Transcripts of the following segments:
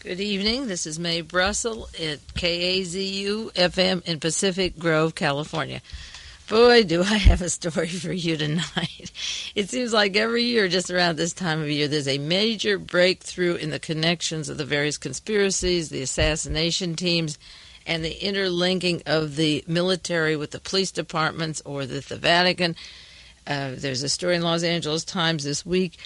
Good evening. This is Mae Brussell at KAZU FM in Pacific Grove, California. Boy, do I have a story for you tonight. It seems like every year, just around this time of year, there's a major breakthrough in the connections of the various conspiracies, the assassination teams, and the interlinking of the military with the police departments or with the Vatican. There's a story in Los Angeles Times this week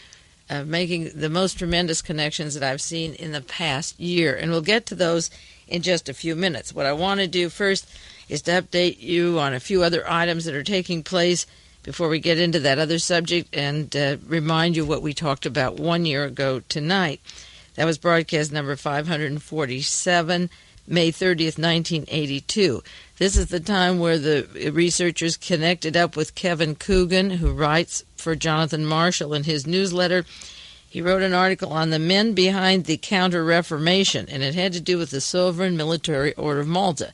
making the most tremendous connections that I've seen in the past year. And we'll get to those in just a few minutes. What I want to do first is to update you on a few other items that are taking place before we get into that other subject and remind you what we talked about 1 year ago tonight. That was broadcast number 547, May 30th, 1982. This is the time where the researchers connected up with Kevin Coogan, who writes for Jonathan Marshall in his newsletter. He wrote an article on the men behind the Counter-Reformation, and it had to do with the Sovereign Military Order of Malta.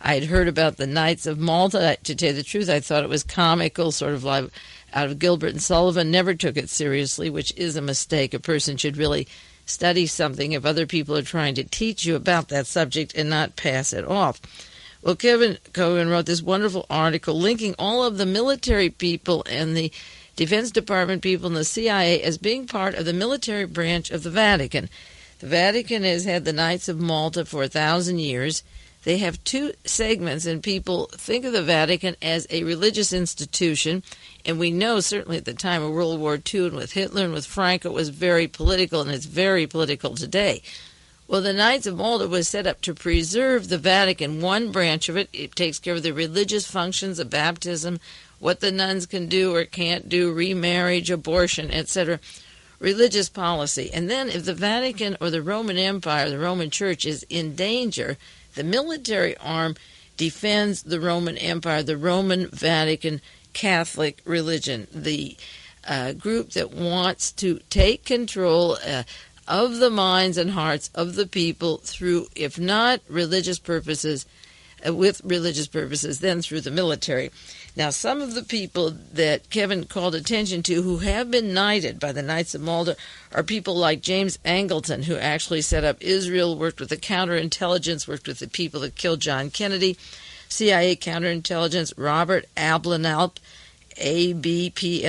I had heard about the Knights of Malta. To tell you the truth, I thought it was comical, sort of like out of Gilbert and Sullivan. Never took it seriously, which is a mistake. A person should really study something if other people are trying to teach you about that subject and not pass it off. Well, Kevin Cohn wrote this wonderful article linking all of the military people and the Defense Department people and the CIA as being part of the military branch of the Vatican. The Vatican has had the Knights of Malta for 1,000 years. They have two segments, and people think of the Vatican as a religious institution, and we know certainly at the time of World War II and with Hitler and with Franco it was very political, and it's very political today. Well, the Knights of Malta was set up to preserve the Vatican, one branch of it. It takes care of the religious functions of baptism, what the nuns can do or can't do, remarriage, abortion, etc., religious policy. And then if the Vatican or the Roman Empire, the Roman Church, is in danger, the military arm defends the Roman Empire, the Roman Vatican Catholic religion, the group that wants to take control of the minds and hearts of the people through, if not religious purposes, with religious purposes, then through the military. Now, some of the people that Kevin called attention to who have been knighted by the Knights of Malta are people like James Angleton, who actually set up Israel, worked with the counterintelligence, worked with the people that killed John Kennedy, CIA counterintelligence, Robert Ablanalp, Abplanalp,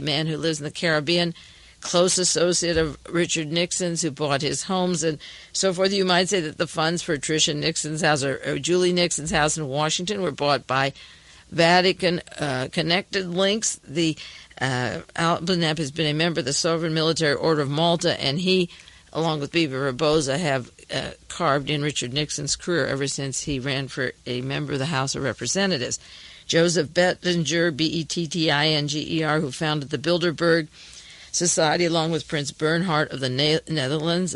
man who lives in the Caribbean, close associate of Richard Nixon's, who bought his homes and so forth. You might say that the funds for Tricia Nixon's house or Julie Nixon's house in Washington were bought by Vatican connected links. The Ablanalp has been a member of the Sovereign Military Order of Malta, and he, along with Bibi Rabosa, have carved in Richard Nixon's career ever since he ran for a member of the House of Representatives. Joseph Bettinger, Bettinger, who founded the Bilderberg Society along with Prince Bernhard of the Netherlands.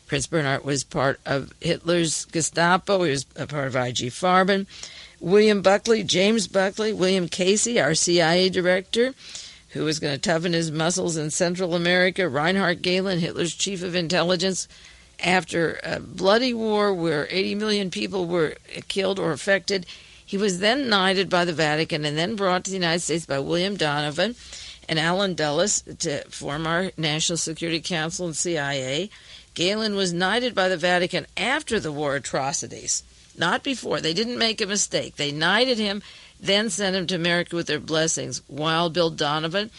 Prince Bernhard was part of Hitler's Gestapo. He was a part of IG Farben. William Buckley, James Buckley, William Casey, our CIA director, who was going to toughen his muscles in Central America. Reinhard Gehlen, Hitler's chief of intelligence. After a bloody war where 80 million people were killed or affected, he was then knighted by the Vatican and then brought to the United States by William Donovan and Alan Dulles to form our National Security Council and CIA. Gehlen was knighted by the Vatican after the war atrocities, not before. They didn't make a mistake. They knighted him, then sent him to America with their blessings. Wild Bill Donovan,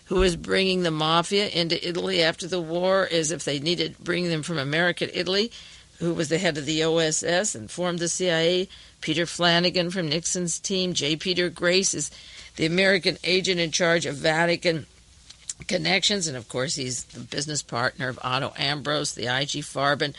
who was bringing the mafia into Italy after the war, as if they needed to bring them from America to Italy, who was the head of the OSS and formed the CIA. Peter Flanagan from Nixon's team. J. Peter Grace is the American agent in charge of Vatican connections, and of course he's the business partner of Otto Ambrose, the IG Farben,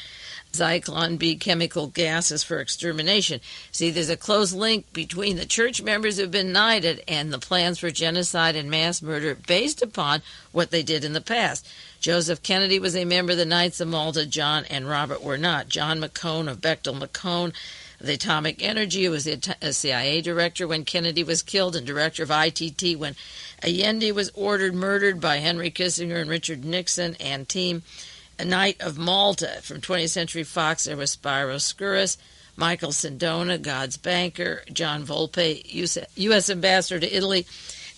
Zyklon B chemical gases for extermination. See, there's a close link between the church members who've been knighted and the plans for genocide and mass murder based upon what they did in the past. Joseph Kennedy was a member of the Knights of Malta. John and Robert were not. John McCone of Bechtel-McCone, the Atomic Energy, who was the CIA director when Kennedy was killed and director of ITT when Allende was murdered by Henry Kissinger and Richard Nixon and team. A Knight of Malta from 20th Century Fox, there was Spyro Skouras, Michael Sindona, God's banker, John Volpe, U.S. Ambassador to Italy,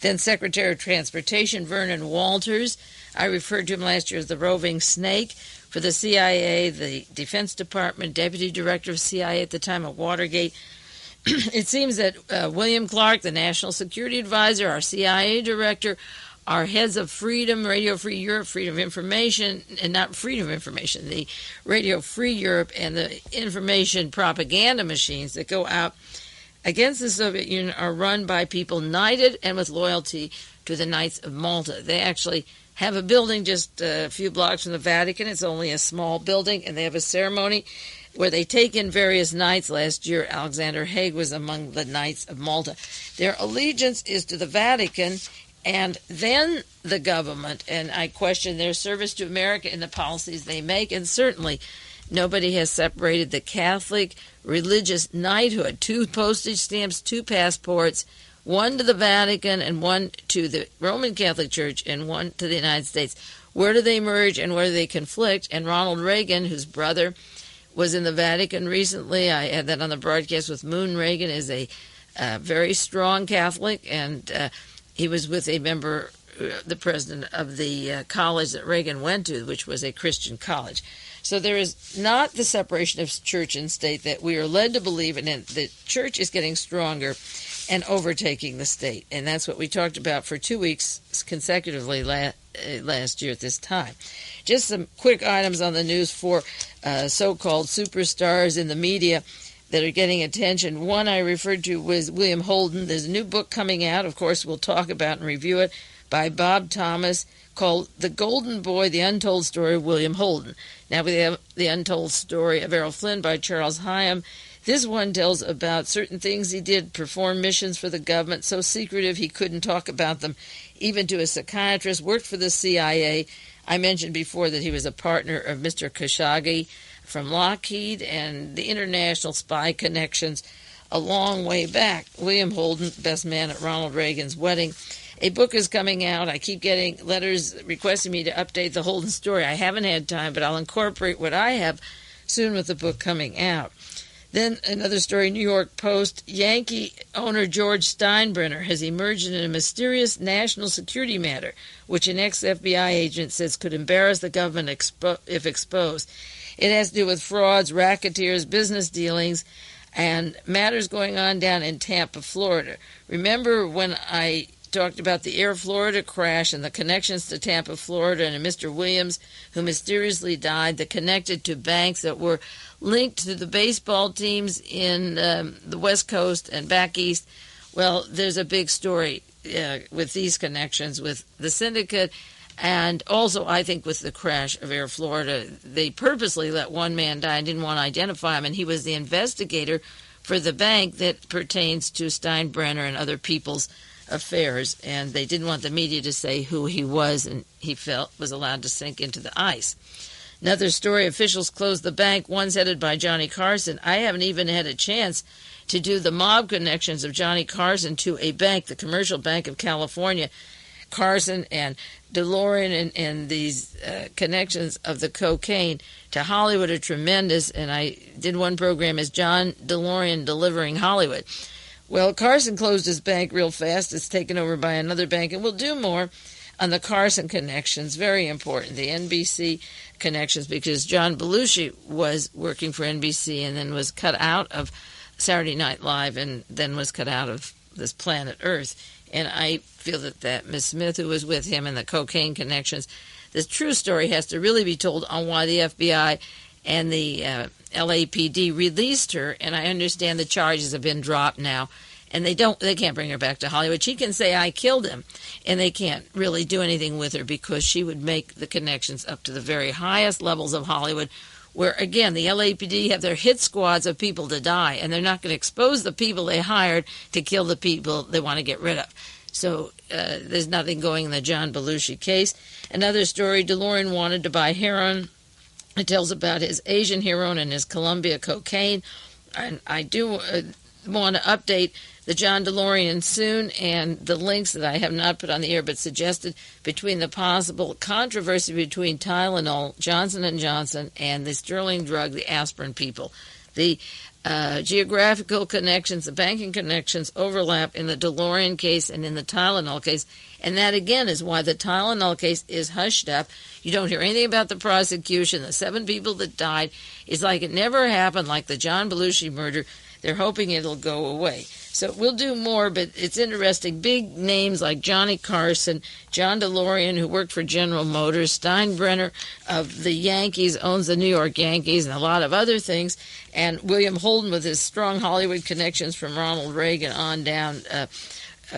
then Secretary of Transportation Vernon Walters, I referred to him last year as the roving snake for the CIA, the Defense Department, Deputy Director of CIA at the time of Watergate. It seems that William Clark, the National Security Advisor, our CIA Director, our heads of Freedom, Radio Free Europe, Freedom of Information, and not Freedom of Information, the Radio Free Europe and the information propaganda machines that go out against the Soviet Union are run by people knighted and with loyalty to the Knights of Malta. They actually have a building just a few blocks from the Vatican. It's only a small building, and they have a ceremony where they take in various knights. Last year, Alexander Haig was among the Knights of Malta. Their allegiance is to the Vatican and then the government, and I question their service to America and the policies they make, and certainly nobody has separated the Catholic religious knighthood. 2 postage stamps, 2 passports, one to the Vatican and one to the Roman Catholic Church and one to the United States. Where do they merge and where do they conflict? And Ronald Reagan, whose brother was in the Vatican recently, I had that on the broadcast with Moon Reagan, is a very strong Catholic, and he was with a member, the president of the college that Reagan went to, which was a Christian college. So there is not the separation of church and state that we are led to believe in. And the church is getting stronger and overtaking the state. And that's what we talked about for 2 weeks consecutively last year at this time. Just some quick items on the news for so-called superstars in the media that are getting attention. One I referred to was William Holden. There's a new book coming out, of course, we'll talk about and review it, by Bob Thomas, called The Golden Boy, The Untold Story of William Holden. Now we have The Untold Story of Errol Flynn by Charles Hyam. This one tells about certain things he did, perform missions for the government, so secretive he couldn't talk about them even to a psychiatrist, worked for the CIA. I mentioned before that he was a partner of Mr. Khashoggi from Lockheed, and the international spy connections a long way back. William Holden, best man at Ronald Reagan's wedding. A book is coming out. I keep getting letters requesting me to update the Holden story. I haven't had time, but I'll incorporate what I have soon with the book coming out. Then another story, New York Post. Yankee owner George Steinbrenner has emerged in a mysterious national security matter, which an ex-FBI agent says could embarrass the government if exposed. It has to do with frauds, racketeers, business dealings, and matters going on down in Tampa, Florida. Remember when I talked about the Air Florida crash and the connections to Tampa, Florida, and Mr. Williams, who mysteriously died, that connected to banks that were linked to the baseball teams in the West Coast and back east? Well, there's a big story with these connections with the syndicate, and also I think with the crash of Air Florida. They purposely let one man die and didn't want to identify him, and he was the investigator for the bank that pertains to Steinbrenner and other people's affairs, and they didn't want the media to say who he was, and he felt was allowed to sink into the ice. Another story, officials closed the bank, one's headed by Johnny Carson. I haven't even had a chance to do the mob connections of Johnny Carson to a bank, the Commercial Bank of California. Carson and DeLorean and these connections of the cocaine to Hollywood are tremendous, and I did one program as John DeLorean Delivering Hollywood. Well, Carson closed his bank real fast. It's taken over by another bank, and we'll do more on the Carson connections. Very important, the NBC connections, because John Belushi was working for NBC and then was cut out of Saturday Night Live and then was cut out of this planet Earth. And I feel that Miss Smith, who was with him, and the cocaine connections, the true story has to really be told on why the FBI and the LAPD released her. And I understand the charges have been dropped now, and they can't bring her back to Hollywood. She can say I killed him, and they can't really do anything with her because she would make the connections up to the very highest levels of Hollywood, where, again, the LAPD have their hit squads of people to die, and they're not going to expose the people they hired to kill the people they want to get rid of. So there's nothing going in the John Belushi case. Another story, DeLorean wanted to buy heroin. It tells about his Asian heroin and his Colombia cocaine. And I do want to update the John DeLorean soon, and the links that I have not put on the air but suggested between the possible controversy between Tylenol, Johnson & Johnson, and the sterling drug, the aspirin people. The geographical connections, the banking connections overlap in the DeLorean case and in the Tylenol case. And that, again, is why the Tylenol case is hushed up. You don't hear anything about the prosecution. The 7 people that died is like it never happened, like the John Belushi murder. They're hoping it'll go away. So we'll do more, but it's interesting. Big names like Johnny Carson, John DeLorean, who worked for General Motors, Steinbrenner of the Yankees, owns the New York Yankees, and a lot of other things, and William Holden with his strong Hollywood connections from Ronald Reagan on down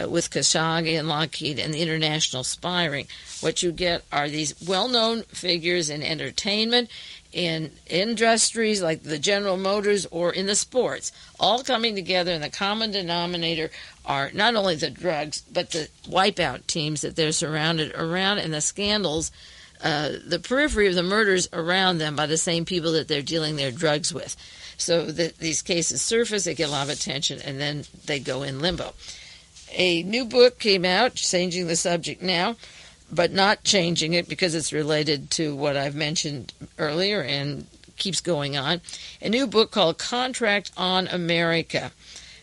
with Khashoggi and Lockheed and the international spy ring. What you get are these well-known figures in entertainment, in industries like the General Motors, or in the sports, all coming together, and the common denominator are not only the drugs, but the wipeout teams that they're surrounded around, and the scandals, the periphery of the murders around them by the same people that they're dealing their drugs with. So these cases surface, they get a lot of attention, and then they go in limbo. A new book came out, changing the subject now, but not changing it because it's related to what I've mentioned earlier and keeps going on. A new book called Contract on America: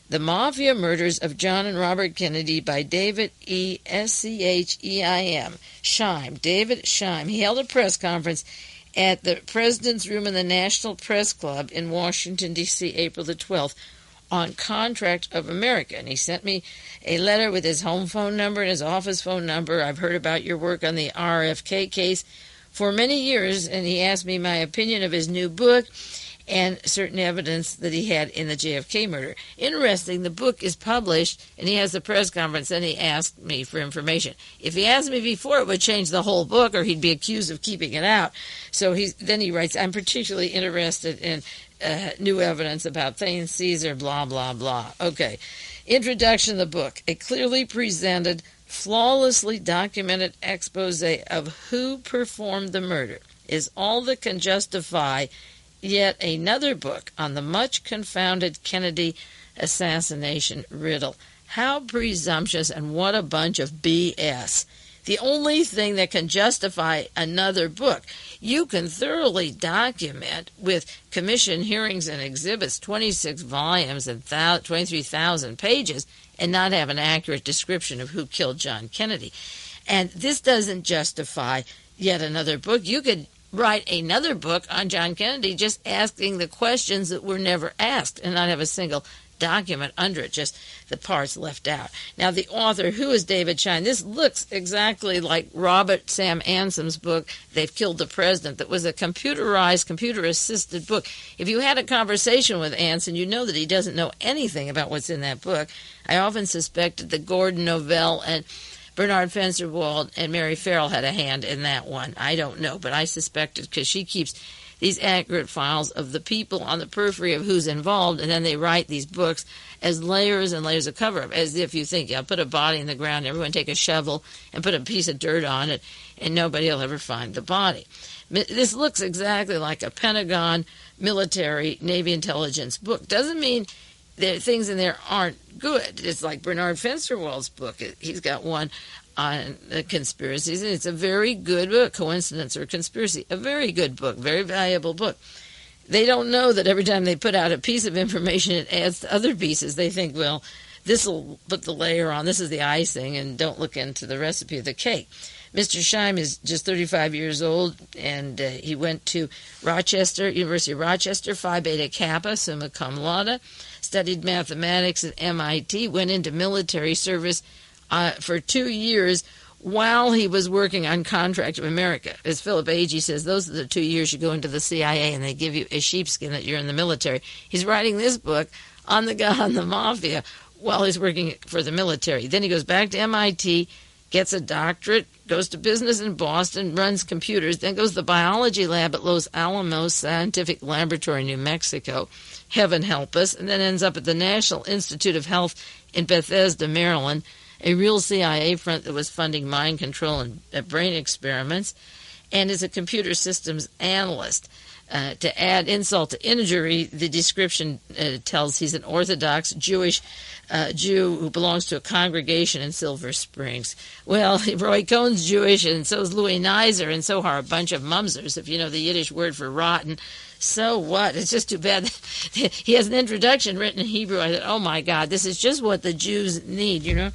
The Mafia Murders of John and Robert Kennedy by David E. Scheim. David Scheim. He held a press conference at the President's Room in the National Press Club in Washington, D.C., April the 12th, on Contract of America. And he sent me a letter with his home phone number and his office phone number. I've heard about your work on the RFK case for many years, and he asked me my opinion of his new book and certain evidence that he had in the JFK murder. Interesting, the book is published, and he has the press conference, and he asked me for information. If he asked me before, it would change the whole book, or he'd be accused of keeping it out. So then he writes, I'm particularly interested in new evidence about Thane, Cesar, blah, blah, blah. Okay. Introduction of the book. A clearly presented, flawlessly documented expose of who performed the murder is all that can justify yet another book on the much confounded Kennedy assassination riddle. How presumptuous, and what a bunch of BS. The only thing that can justify another book. You can thoroughly document with commission hearings and exhibits, 26 volumes and 23,000 pages, and not have an accurate description of who killed John Kennedy. And this doesn't justify yet another book. You could write another book on John Kennedy just asking the questions that were never asked and not have a single document under it, just the parts left out. Now, the author, who is David Scheim? This looks exactly like Robert Sam Ansom's book, They've Killed the President, that was a computerized, computer-assisted book. If you had a conversation with Anson, you know that he doesn't know anything about what's in that book. I often suspected that Gordon Novell and Bernard Fensterwald and Mary Farrell had a hand in that one. I don't know, but I suspected, because she keeps these accurate files of the people on the periphery of who's involved, and then they write these books as layers and layers of cover-up, as if you think, I'll put a body in the ground, everyone take a shovel and put a piece of dirt on it, and nobody will ever find the body. This looks exactly like a Pentagon military Navy intelligence book. Doesn't mean that things in there aren't good. It's like Bernard Fensterwald's book. He's got one on conspiracies, and it's a very good book, Coincidence or Conspiracy. A very good book, very valuable book. They don't know that every time they put out a piece of information, it adds to other pieces. They think, well, this will put the layer on, this is the icing, and don't look into the recipe of the cake. Mr. Scheim is just 35 years old, and he went to University of Rochester, Phi Beta Kappa, summa cum laude, studied mathematics at MIT, went into military service for 2 years while he was working on Contract of America. As Philip Agee says, those are the 2 years you go into the CIA and they give you a sheepskin that you're in the military. He's writing this book on the guy on the mafia while he's working for the military. Then he goes back to MIT, gets a doctorate, goes to business in Boston, runs computers, then goes to the biology lab at Los Alamos Scientific Laboratory in New Mexico, heaven help us, and then ends up at the National Institute of Health in Bethesda, Maryland, a real CIA front that was funding mind control and brain experiments. and is a computer systems analyst. To add insult to injury, the description tells he's an Orthodox Jewish Jew who belongs to a congregation in Silver Springs. Well, Roy Cohn's Jewish, and so is Louis Nizer, and so are a bunch of mumsers, if you know the Yiddish word for rotten. So what? It's just too bad that he has an introduction written in Hebrew. I thought, oh my God, this is just what the Jews need, you know.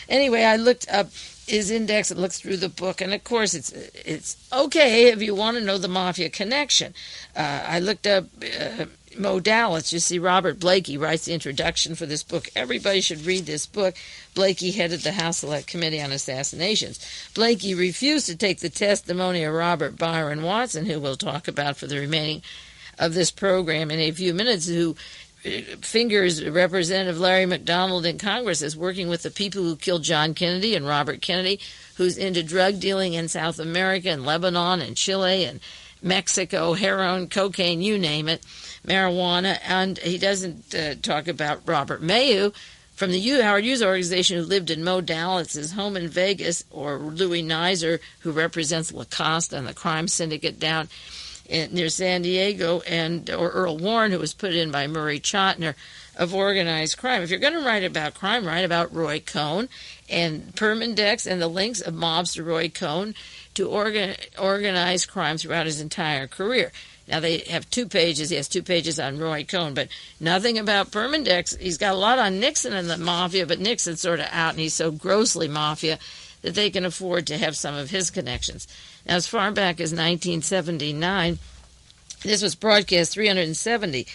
Anyway, I looked up his index and looked through the book, and of course it's okay if you want to know the mafia connection. I looked up modalities. You see, Robert Blakey writes the introduction for this book. Everybody should read this book. Blakey headed the House Select Committee on Assassinations. Blakey refused to take the testimony of Robert Byron Watson, who we'll talk about for the remaining of this program in a few minutes, who fingers Representative Larry McDonald in Congress as working with the people who killed John Kennedy and Robert Kennedy, who's into drug dealing in South America and Lebanon and Chile and Mexico, heroin, cocaine, you name it, marijuana. And he doesn't talk about Robert Mayu from the Howard Hughes organization, who lived in Modalitz's home in Vegas, or Louis Nizer, who represents Lacoste and the crime syndicate down near San Diego, or Earl Warren, who was put in by Murray Chotiner, of organized crime. If you're going to write about crime, write about Roy Cohn and Permindex and the links of mobster Roy Cohn to organized crime throughout his entire career. Now, they have 2 pages. He has 2 pages on Roy Cohn, but nothing about Permindex. He's got a lot on Nixon and the mafia, but Nixon's sort of out, and he's so grossly mafia that they can afford to have some of his connections. Now, as far back as 1979, this was broadcast 370.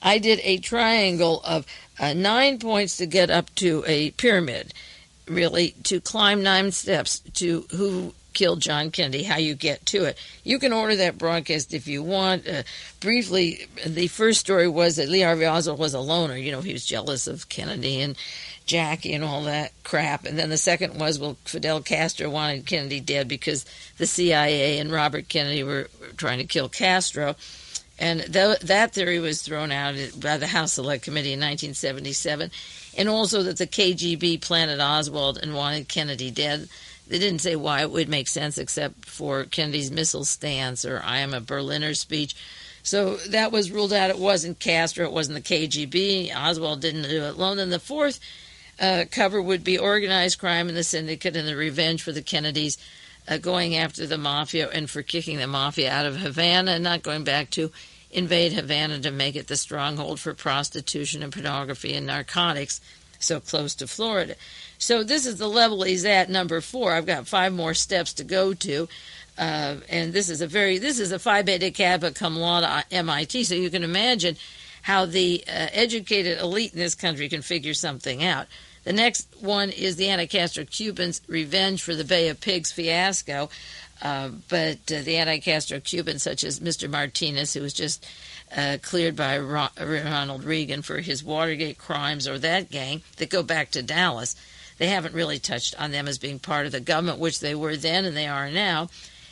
I did a triangle of 9 points to get up to a pyramid, really, to climb 9 steps to who killed John Kennedy, how you get to it. You can order that broadcast if you want. Briefly, the first story was that Lee Harvey Oswald was a loner. You know, he was jealous of Kennedy and Jackie and all that crap. And then the second was, well, Fidel Castro wanted Kennedy dead because the CIA and Robert Kennedy were trying to kill Castro. And that theory was thrown out by the House Select Committee in 1977. And also that the KGB planted Oswald and wanted Kennedy dead. They didn't say why it would make sense except for Kennedy's missile stance or I am a Berliner speech. So that was ruled out. It wasn't Castro. It wasn't the KGB. Oswald didn't do it alone. And the fourth cover would be organized crime and the syndicate and the revenge for the Kennedys, going after the mafia and for kicking the mafia out of Havana and not going back to invade Havana to make it the stronghold for prostitution and pornography and narcotics so close to Florida. So this is the level he's at, number 4. I've got 5 more steps to go to. And this is a Phi Beta Kappa cum laude at MIT, so you can imagine how the educated elite in this country can figure something out. The next one is the anti-Castro Cubans' revenge for the Bay of Pigs fiasco. But the anti-Castro Cubans, such as Mr. Martinez, who was just cleared by Ronald Reagan for his Watergate crimes, or that gang that go back to Dallas, they haven't really touched on them as being part of the government, which they were then and they are now.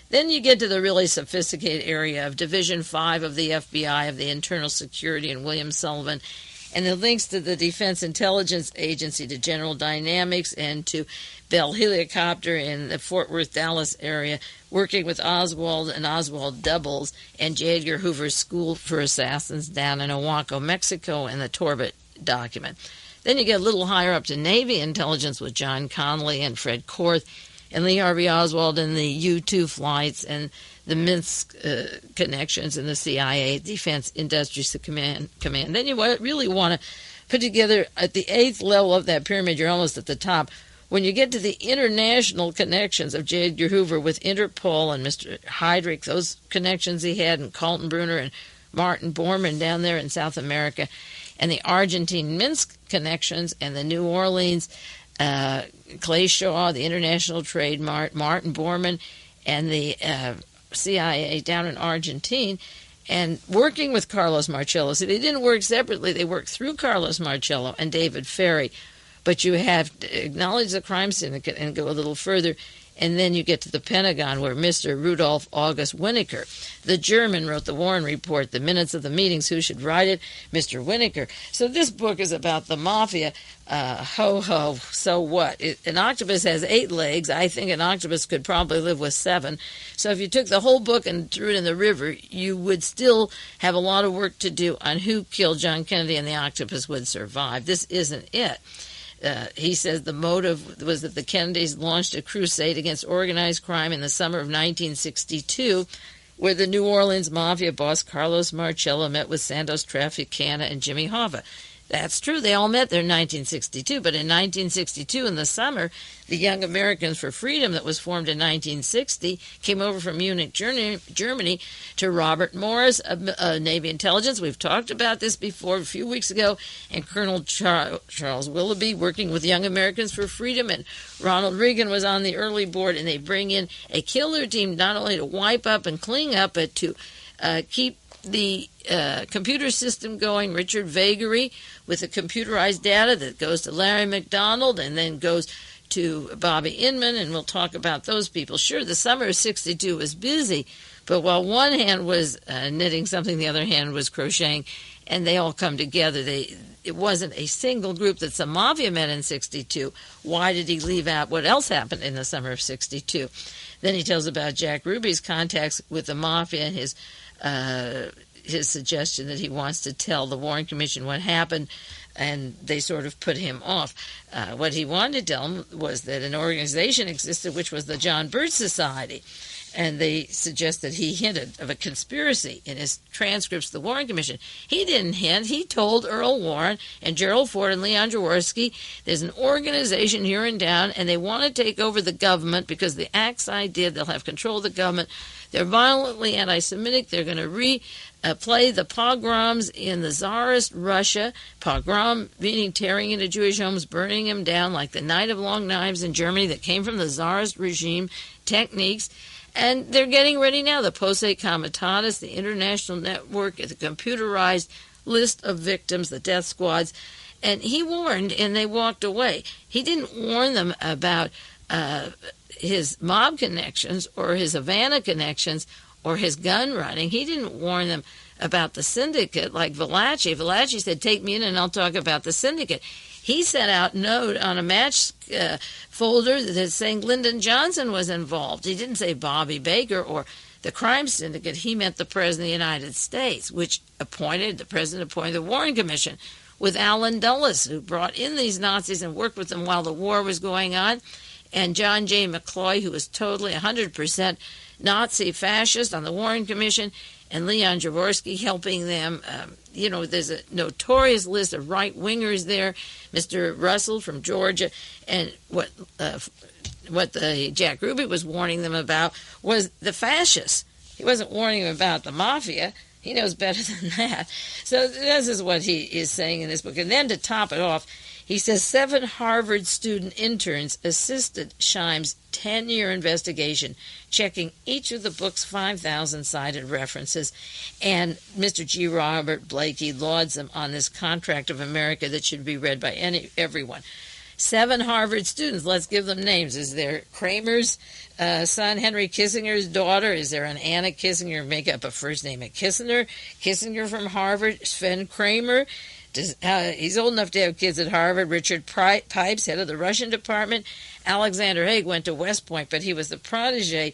Then you get to the really sophisticated area of Division 5 of the FBI, of the Internal Security, and William Sullivan, and the links to the Defense Intelligence Agency, to General Dynamics, and to Bell Helicopter in the Fort Worth, Dallas area, working with Oswald and Oswald doubles, and J. Edgar Hoover's School for Assassins down in Oaxaca, Mexico, and the Torbett document. Then you get a little higher up to Navy intelligence with John Connolly and Fred Korth, and Lee Harvey Oswald and the U-2 flights and the Minsk connections in the CIA, Defense Industries Command. Then you really want to put together, at the 8th level of that pyramid, you're almost at the top, when you get to the international connections of J. Edgar Hoover with Interpol and Mr. Heydrich, those connections he had, and Kaltenbrunner and Martin Bormann down there in South America, and the Argentine Minsk connections, and the New Orleans Clay Shaw, the International Trade Mart, Martin Bormann, and the CIA down in Argentina, and working with Carlos Marcello. So they didn't work separately. They worked through Carlos Marcello and David Ferry. But you have to acknowledge the crime syndicate and go a little further And then you get to the Pentagon, where Mr. Rudolf August Winokur, the German, wrote the Warren Report, the minutes of the meetings. Who should write it? Mr. Winokur. So this book is about the mafia. Ho, so what? An octopus has 8 legs. I think an octopus could probably live with 7. So if you took the whole book and threw it in the river, you would still have a lot of work to do on who killed John Kennedy, and the octopus would survive. This isn't it. He says the motive was that the Kennedys launched a crusade against organized crime in the summer of 1962, where the New Orleans mafia boss Carlos Marcello met with Santos Traficana and Jimmy Hoffa. That's true. They all met there in 1962. But in 1962, in the summer, the Young Americans for Freedom that was formed in 1960 came over from Munich, Germany, to Robert Morris, Navy intelligence. We've talked about this before a few weeks ago. And Colonel Charles Willoughby, working with Young Americans for Freedom, and Ronald Reagan was on the early board. And they bring in a killer team not only to wipe up and clean up, but to keep the computer system going. Richard Vagary with the computerized data that goes to Larry McDonald and then goes to Bobby Inman, and we'll talk about those people. Sure, the summer of 62 was busy, but while one hand was knitting something, the other hand was crocheting, and they all come together. It wasn't a single group that some mafia met in 62. Why did he leave out what else happened in the summer of 62? Then he tells about Jack Ruby's contacts with the mafia and his suggestion that he wants to tell the Warren Commission what happened, and they sort of put him off. What he wanted to tell them was that an organization existed, which was the John Birch Society, and they suggest that he hinted of a conspiracy in his transcripts to the Warren Commission. He didn't hint. He told Earl Warren and Gerald Ford and Leon Jaworski, there's an organization here in town, and they want to take over the government because the acts I did, they'll have control of the government. They're violently anti-Semitic. They're going to play the pogroms in the Tsarist Russia. Pogrom meaning tearing into Jewish homes, burning them down, like the Night of Long Knives in Germany that came from the Tsarist regime techniques. And they're getting ready now. The Posse Comitatus, the international network, the computerized list of victims, the death squads. And he warned, and they walked away. He didn't warn them about his mob connections or his Havana connections or his gun running. He didn't warn them about the syndicate like Valachi. Valachi said, take me in and I'll talk about the syndicate. He sent out a note on a match folder that's saying Lyndon Johnson was involved. He didn't say Bobby Baker or the crime syndicate. He meant the President of the United States, which the President appointed the Warren Commission with Allen Dulles, who brought in these Nazis and worked with them while the war was going on, and John J. McCloy, who was totally 100% Nazi fascist on the Warren Commission, and Leon Jaworski helping them. There's a notorious list of right-wingers there. Mr. Russell from Georgia, and what the Jack Ruby was warning them about was the fascists. He wasn't warning them about the mafia. He knows better than that. So this is what he is saying in this book. And then to top it off, he says 7 Harvard student interns assisted Scheim's 10-year investigation, checking each of the book's 5,000 cited references. And Mr. G. Robert Blakey lauds them on this contract of America that should be read by everyone. 7 Harvard students, let's give them names. Is there Kramer's son, Henry Kissinger's daughter? Is there an Anna Kissinger, make up a first name of Kissinger? Kissinger from Harvard, Sven Kramer. He's old enough to have kids at Harvard. Richard Pipes, head of the Russian department. Alexander Haig went to West Point, but he was the protege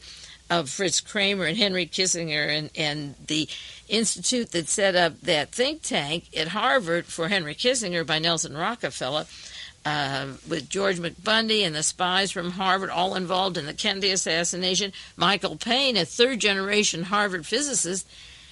of Fritz Kramer and Henry Kissinger, and the institute that set up that think tank at Harvard for Henry Kissinger by Nelson Rockefeller, with George McBundy and the spies from Harvard all involved in the Kennedy assassination. Michael Payne, a third-generation Harvard physicist,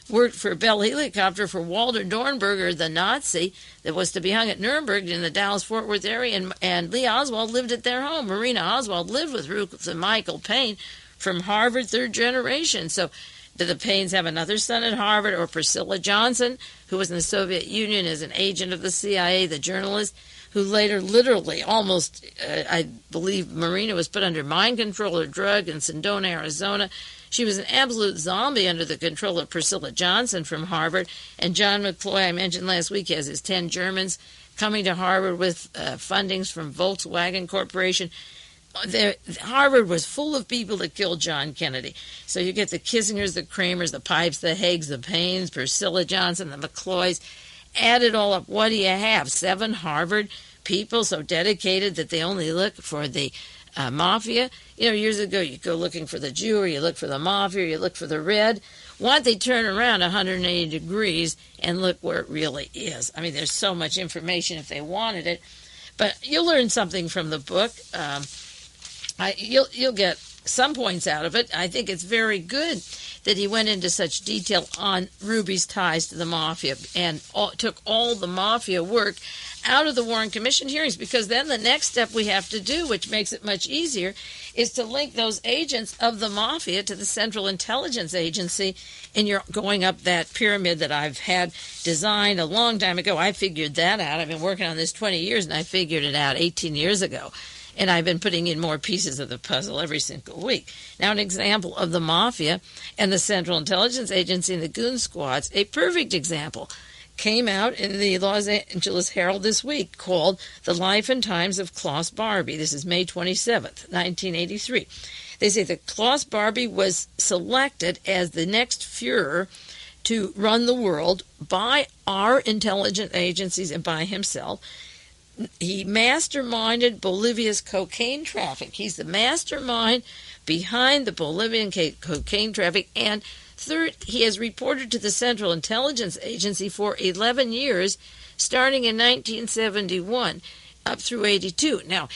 worked for Bell Helicopter for Walter Dornberger, the Nazi that was to be hung at Nuremberg in the Dallas-Fort Worth area, and Lee Oswald lived at their home. Marina Oswald lived with Ruth and Michael Payne from Harvard, third generation. So did the Paynes have another son at Harvard, or Priscilla Johnson, who was in the Soviet Union as an agent of the CIA, the journalist, who later literally almost, I believe Marina was put under mind control or drug in Sedona, Arizona. She was an absolute zombie under the control of Priscilla Johnson from Harvard. And John McCloy, I mentioned last week, has his 10 Germans coming to Harvard with fundings from Volkswagen Corporation. Harvard was full of people that killed John Kennedy. So you get the Kissingers, the Kramers, the Pipes, the Haigs, the Paynes, Priscilla Johnson, the McCloys. Add it all up. What do you have? 7 Harvard people so dedicated that they only look for the mafia. Years ago, you go looking for the Jew, or you look for the mafia, or you look for the red. Why don't they turn around 180 degrees and look where it really is? I mean, there's so much information if they wanted it. But you'll learn something from the book. You'll get some points out of it. I think it's very good that he went into such detail on Ruby's ties to the mafia and took all the mafia work out of the Warren Commission hearings, because then the next step we have to do, which makes it much easier, is to link those agents of the mafia to the Central Intelligence Agency, and you're going up that pyramid that I've had designed a long time ago. I figured that out. I've been working on this 20 years, and I figured it out 18 years ago. And I've been putting in more pieces of the puzzle every single week. Now, an example of the mafia and the Central Intelligence Agency and the goon squads, a perfect example, came out in the Los Angeles Herald this week, called The Life and Times of Klaus Barbie. This is May 27th, 1983. They say that Klaus Barbie was selected as the next Fuhrer to run the world by our intelligence agencies and by himself. He masterminded Bolivia's cocaine traffic. He's the mastermind behind the Bolivian cocaine traffic. And third, he has reported to the Central Intelligence Agency for 11 years, starting in 1971 up through 82. Now,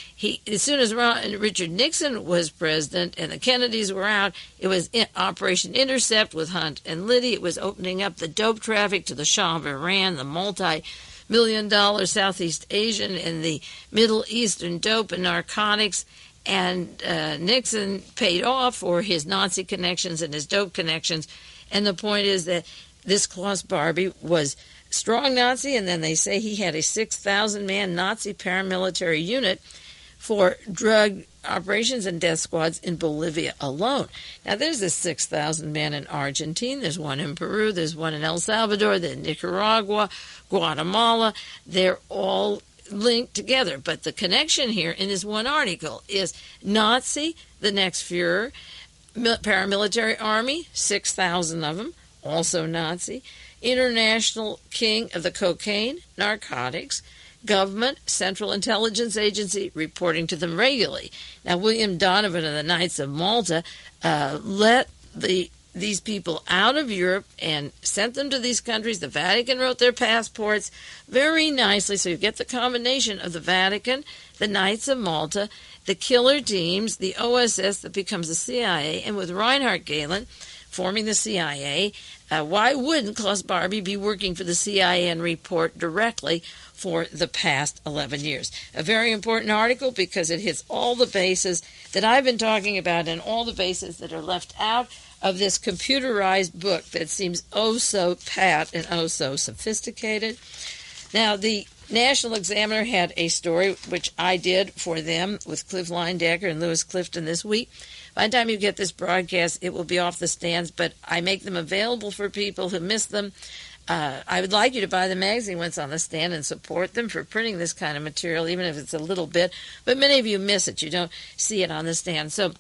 as soon as Richard Nixon was president and the Kennedys were out, it was Operation Intercept with Hunt and Liddy. It was opening up the dope traffic to the Shah of Iran, the multi-million-dollar Southeast Asian and the Middle Eastern dope and narcotics. And Nixon paid off for his Nazi connections and his dope connections. And the point is that this Klaus Barbie was strong Nazi, and then they say he had a 6,000-man Nazi paramilitary unit for drug operations and death squads in Bolivia alone. Now, there's this 6,000 men in Argentina. There's one in Peru. There's one in El Salvador. There's Nicaragua, Guatemala. They're all linked together. But the connection here in this one article is Nazi, the next Fuhrer, paramilitary army, 6,000 of them, also Nazi, international king of the cocaine, narcotics, government, Central Intelligence Agency reporting to them regularly. Now, William Donovan of the Knights of Malta let these people out of Europe and sent them to these countries. The Vatican wrote their passports very nicely, so you get the combination of the Vatican, the Knights of Malta, the killer teams, the OSS that becomes the CIA, and with Reinhard Gehlen forming the CIA, why wouldn't Klaus Barbie be working for the CIA and report directly for the past 11 years? A very important article because it hits all the bases that I've been talking about and all the bases that are left out of this computerized book that seems oh so pat and oh so sophisticated. Now, the National Examiner had a story, which I did for them with Cliff Leindecker and Lewis Clifton this week. By the time you get this broadcast, it will be off the stands, but I make them available for people who miss them. I would like you to buy the magazine when it's on the stand and support them for printing this kind of material, even if it's a little bit. But many of you miss it. You don't see it on the stand. So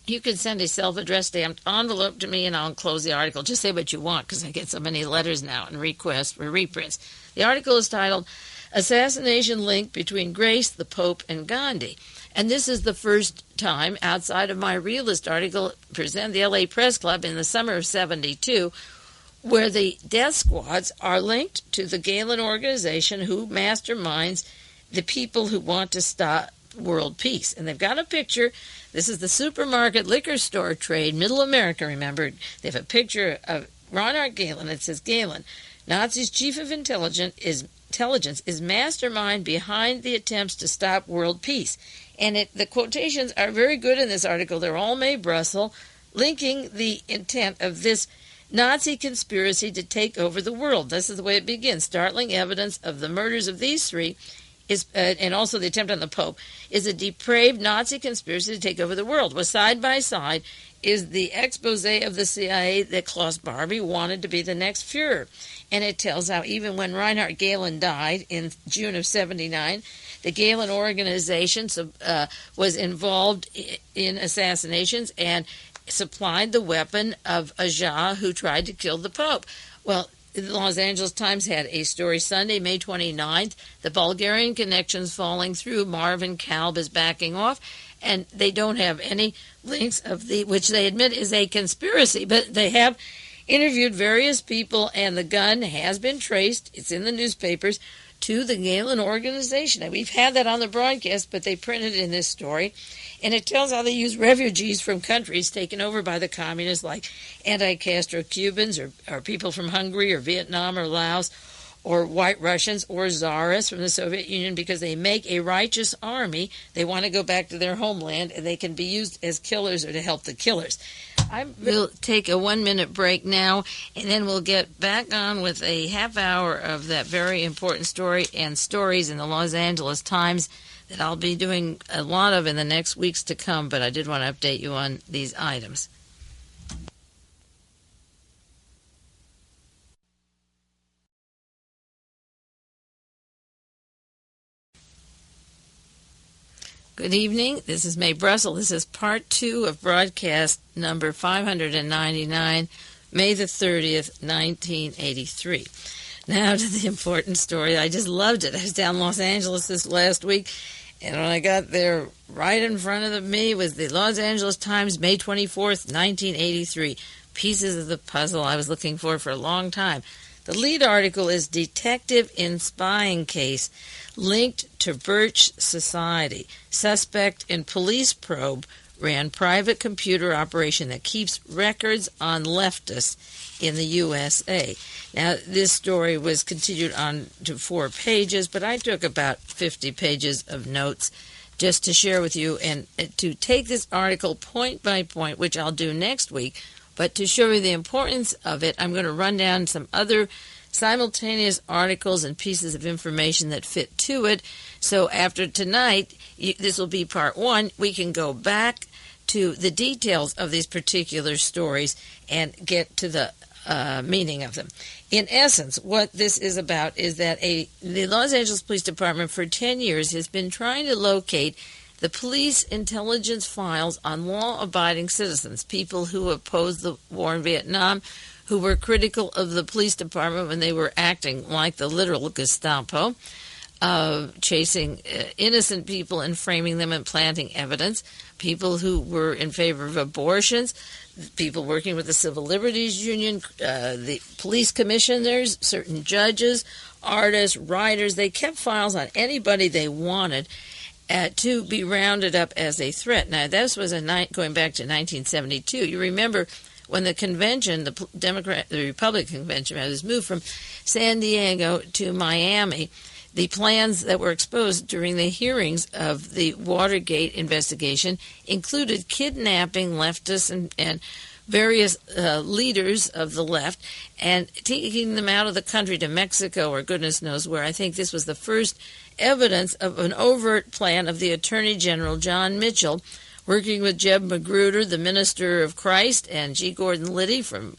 you can send a self-addressed stamped envelope to me, and I'll enclose the article. Just say what you want, because I get so many letters now and requests for reprints. The article is titled, Assassination Link Between Grace, the Pope, and Gandhi. And this is the first time outside of my realist article presented the LA Press Club in the summer of 72, where the death squads are linked to the Gehlen organization who masterminds the people who want to stop world peace. And they've got a picture. This is the supermarket liquor store trade, Middle America, remember. They have a picture of Reinhard Gehlen. It says, Gehlen, Nazis' chief of intelligence is mastermind behind the attempts to stop world peace. And the quotations are very good in this article. They're all Mae Brussell, linking the intent of this Nazi conspiracy to take over the world. This is the way it begins. Startling evidence of the murders of these three and also the attempt on the Pope, is a depraved Nazi conspiracy to take over the world. Well, side by side is the expose of the CIA that Klaus Barbie wanted to be the next Fuhrer. And it tells how even when Reinhard Gehlen died in June of 1979, the Gehlen organization was involved in assassinations and supplied the weapon of Agca, who tried to kill the Pope. Well, the Los Angeles Times had a story Sunday, May 29th, the Bulgarian connections falling through, Marvin Kalb is backing off, and they don't have any links of which they admit is a conspiracy, but they have interviewed various people, and the gun has been traced, it's in the newspapers, to the Gehlen organization. And we've had that on the broadcast, but they printed it in this story. And it tells how they use refugees from countries taken over by the communists, like anti-Castro Cubans or people from Hungary or Vietnam or Laos, or White Russians or Tsarists from the Soviet Union, because they make a righteous army. They want to go back to their homeland, and they can be used as killers or to help the killers. We'll take a 1-minute break now, and then we'll get back on with a half hour of that very important story and stories in the Los Angeles Times that I'll be doing a lot of in the next weeks to come, but I did want to update you on these items. Good evening. This is Mae Brussell. This is part 2 of broadcast number 599, May the 30th, 1983. Now to the important story. I just loved it. I was down in Los Angeles this last week, and when I got there, right in front of me was the Los Angeles Times, May 24th, 1983. Pieces of the puzzle I was looking for a long time. The lead article is Detective in Spying Case Linked to Birch Society. Suspect in police probe ran private computer operation that keeps records on leftists in the USA. Now, this story was continued on to 4 pages, but I took about 50 pages of notes just to share with you and to take this article point by point, which I'll do next week. But to show you the importance of it, I'm going to run down some other simultaneous articles and pieces of information that fit to it. So after tonight, this will be part 1. We can go back to the details of these particular stories and get to the meaning of them. In essence, what this is about is that the Los Angeles Police Department for 10 years has been trying to locate the police intelligence files on law-abiding citizens, people who opposed the war in Vietnam, who were critical of the police department when they were acting like the literal Gestapo, chasing innocent people and framing them and planting evidence, people who were in favor of abortions, people working with the Civil Liberties Union, the police commissioners, certain judges, artists, writers. They kept files on anybody they wanted to be rounded up as a threat. Now, this was going back to 1972. You remember when the convention, the Republican convention, was moved from San Diego to Miami, the plans that were exposed during the hearings of the Watergate investigation included kidnapping leftists and various leaders of the left and taking them out of the country to Mexico or goodness knows where. I think this was the first evidence of an overt plan of the Attorney General, John Mitchell, working with Jeb Magruder, the Minister of Christ, and G. Gordon Liddy from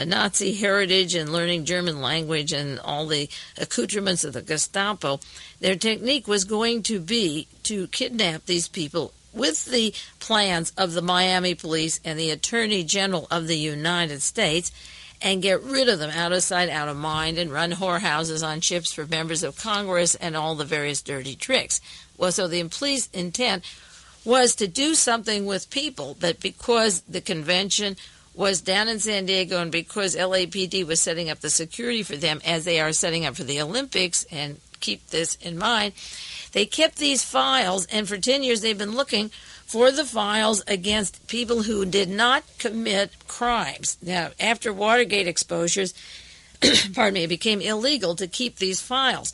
Nazi heritage and learning German language and all the accoutrements of the Gestapo. Their technique was going to be to kidnap these people with the plans of the Miami police and the Attorney General of the United States and get rid of them out of sight, out of mind, and run whorehouses on ships for members of Congress and all the various dirty tricks. Well, so the police intent was to do something with people, but because the convention was down in San Diego and because LAPD was setting up the security for them as they are setting up for the Olympics, and keep this in mind, they kept these files, and for 10 years they've been looking for the files against people who did not commit crimes. Now, after Watergate exposures, it became illegal to keep these files.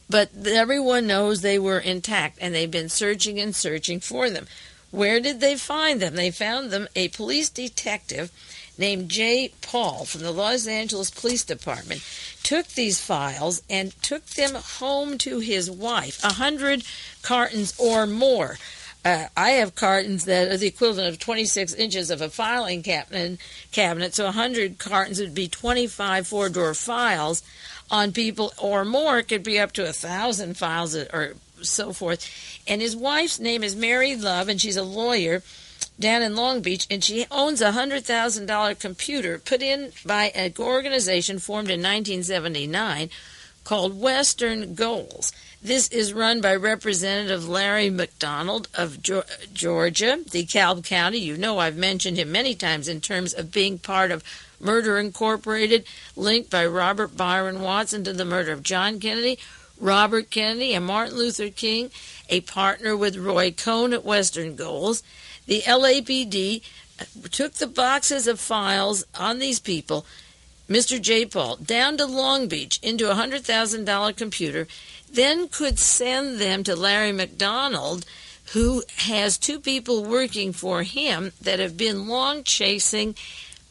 But everyone knows they were intact, and they've been searching and searching for them. Where did they find them? They found them. A police detective named J. Paul from the Los Angeles Police Department took these files and took them home to his wife, 100 cartons or more. I have cartons that are the equivalent of 26 inches of a filing cabinet, so 100 cartons would be 25 four-drawer files on people, or more. It could be up to 1,000 files or so forth. And his wife's name is Mary Love, and she's a lawyer down in Long Beach, and she owns a $100,000 computer put in by an organization formed in 1979 called Western Goals. This is run by Representative Larry McDonald of Georgia, DeKalb County. You know I've mentioned him many times in terms of being part of Murder Incorporated, linked by Robert Byron Watson to the murder of John Kennedy, Robert Kennedy, and Martin Luther King, a partner with Roy Cohn at Western Goals. The LAPD took the boxes of files on these people, Mr. J. Paul, down to Long Beach into a $100,000 computer, then could send them to Larry McDonald, who has two people working for him that have been long chasing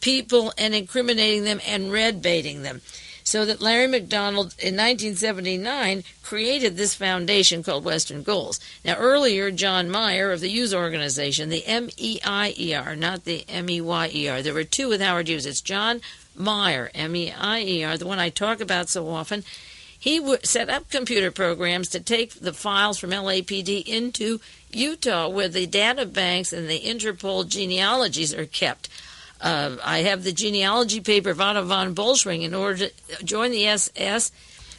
people and incriminating them and red baiting them. So that Larry McDonald, in 1979, created this foundation called Western Goals. Now, earlier, John Meyer of the Hughes organization, the M-E-I-E-R, not the M-E-Y-E-R. There were two with Howard Hughes. It's John Meyer, M-E-I-E-R, the one I talk about so often. He set up computer programs to take the files from LAPD into Utah, where the data banks and the Interpol genealogies are kept. I have the genealogy paper of Otto von Bolschwing. In order to join the SS,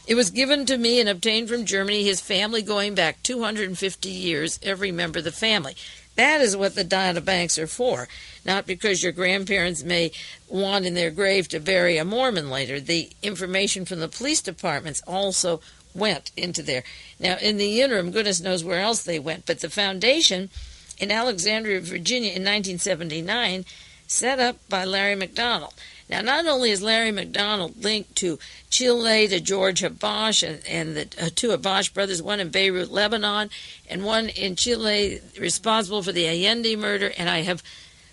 it was given to me and obtained from Germany, his family going back 250 years, every member of the family. That is what the data banks are for, not because your grandparents may want in their grave to bury a Mormon later. The information from the police departments also went into there. Now, in the interim, goodness knows where else they went, but the foundation in Alexandria, Virginia in 1979, set up by Larry McDonald. Now, not only is Larry McDonald linked to Chile, to George Habash, and the two Habash brothers, one in Beirut, Lebanon, and one in Chile, responsible for the Allende murder, and I have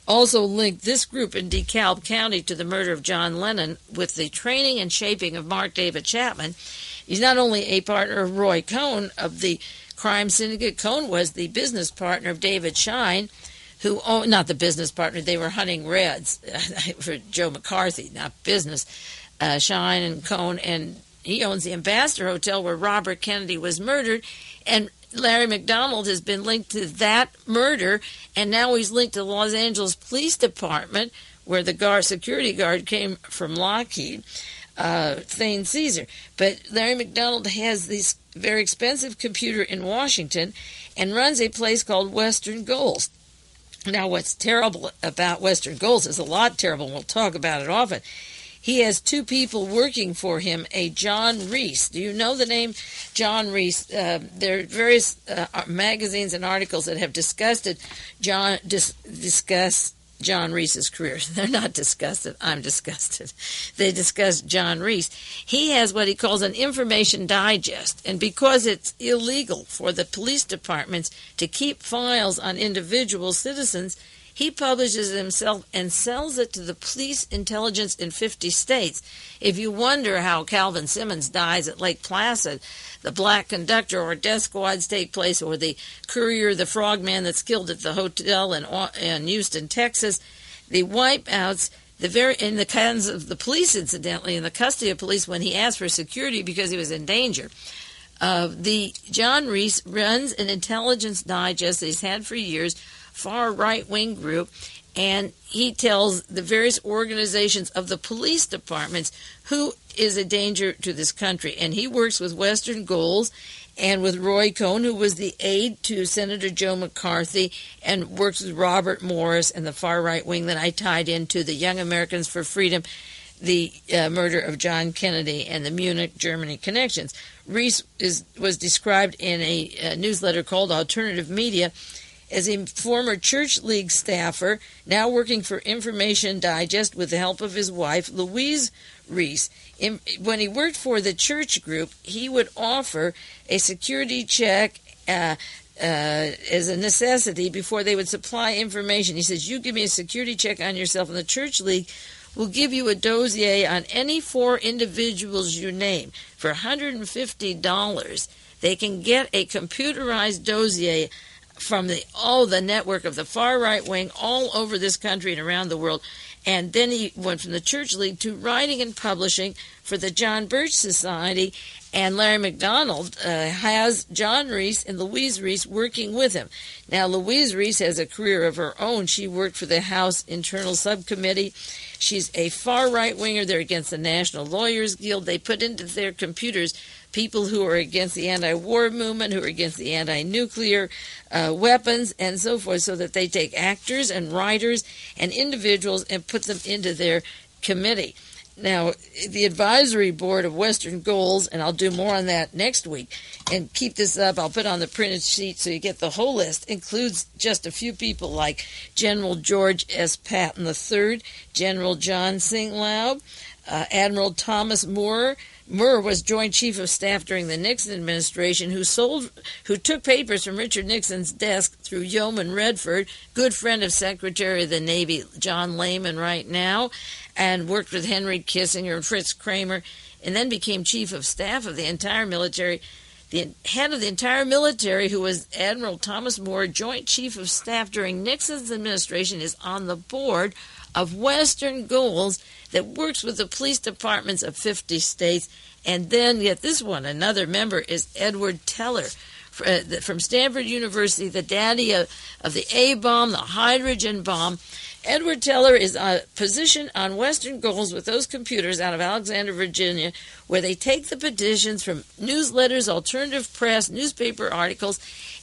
also linked this group in DeKalb County to the murder of John Lennon with the training and shaping of Mark David Chapman. He's not only a partner of Roy Cohn of the crime syndicate. Cohn was the business partner of David Shine, who owned, not the business partner, they were hunting reds for Joe McCarthy, not business. Shine and Cohn, and he owns the Ambassador Hotel where Robert Kennedy was murdered, and Larry McDonald has been linked to that murder, and now he's linked to the Los Angeles Police Department, where the security guard came from Lockheed, Thane Cesar. But Larry McDonald has this very expensive computer in Washington and runs a place called Western Goals. Now, what's terrible about Western Goals is a lot terrible, and we'll talk about it often. He has two people working for him, a John Reese. Do you know the name John Reese? There are various magazines and articles that have discussed John Reese's career. They're not disgusted. I'm disgusted. They discuss John Reese. He has what he calls an information digest, and because it's illegal for the police departments to keep files on individual citizens, he publishes it himself and sells it to the police intelligence in 50 states. If you wonder how Calvin Simmons dies at Lake Placid, the black conductor or death squads take place, or the courier, the frogman that's killed at the hotel in Houston, Texas, the wipeouts, in the hands of the police, incidentally, in the custody of police when he asked for security because he was in danger. The John Reese runs an intelligence digest that he's had for years, far right-wing group, and he tells the various organizations of the police departments who is a danger to this country. And he works with Western Goals and with Roy Cohn, who was the aide to Senator Joe McCarthy, and works with Robert Morris and the far right wing that I tied into the Young Americans for Freedom, the murder of John Kennedy, and the Munich, Germany connections. Reese was described in a newsletter called Alternative Media as a former Church League staffer, now working for Information Digest with the help of his wife, Louise Reese. When he worked for the church group, he would offer a security check as a necessity before they would supply information. He says, you give me a security check on yourself, and the church league will give you a dossier on any 4 individuals you name. For $150, they can get a computerized dossier from the network of the far right wing all over this country and around the world. And then he went from the church league to writing and publishing for the John Birch Society. And Larry McDonald has John Reese and Louise Reese working with him. Now, Louise Reese has a career of her own. She worked for the House Internal Subcommittee. She's a far right-winger. They're against the National Lawyers Guild. They put into their computers people who are against the anti-war movement, who are against the anti-nuclear weapons, and so forth, so that they take actors and writers and individuals and put them into their committee. Now, the advisory board of Western Goals, and I'll do more on that next week, and keep this up, I'll put on the printed sheet so you get the whole list, includes just a few people like General George S. Patton III, General John Singlaub, Admiral Thomas Moore. Moore was Joint Chief of Staff during the Nixon administration, who took papers from Richard Nixon's desk through Yeoman Redford, good friend of Secretary of the Navy John Lehman right now, and worked with Henry Kissinger and Fritz Kramer, and then became Chief of Staff of the entire military. The head of the entire military, who was Admiral Thomas Moore, Joint Chief of Staff during Nixon's administration, is on the board of Western Goals that works with the police departments of 50 states. And then, yet this one, another member, is Edward Teller from Stanford University, the daddy of the A-bomb, the hydrogen bomb. Edward Teller is positioned on Western Goals with those computers out of Alexandria, Virginia, where they take the petitions from newsletters, alternative press, newspaper articles,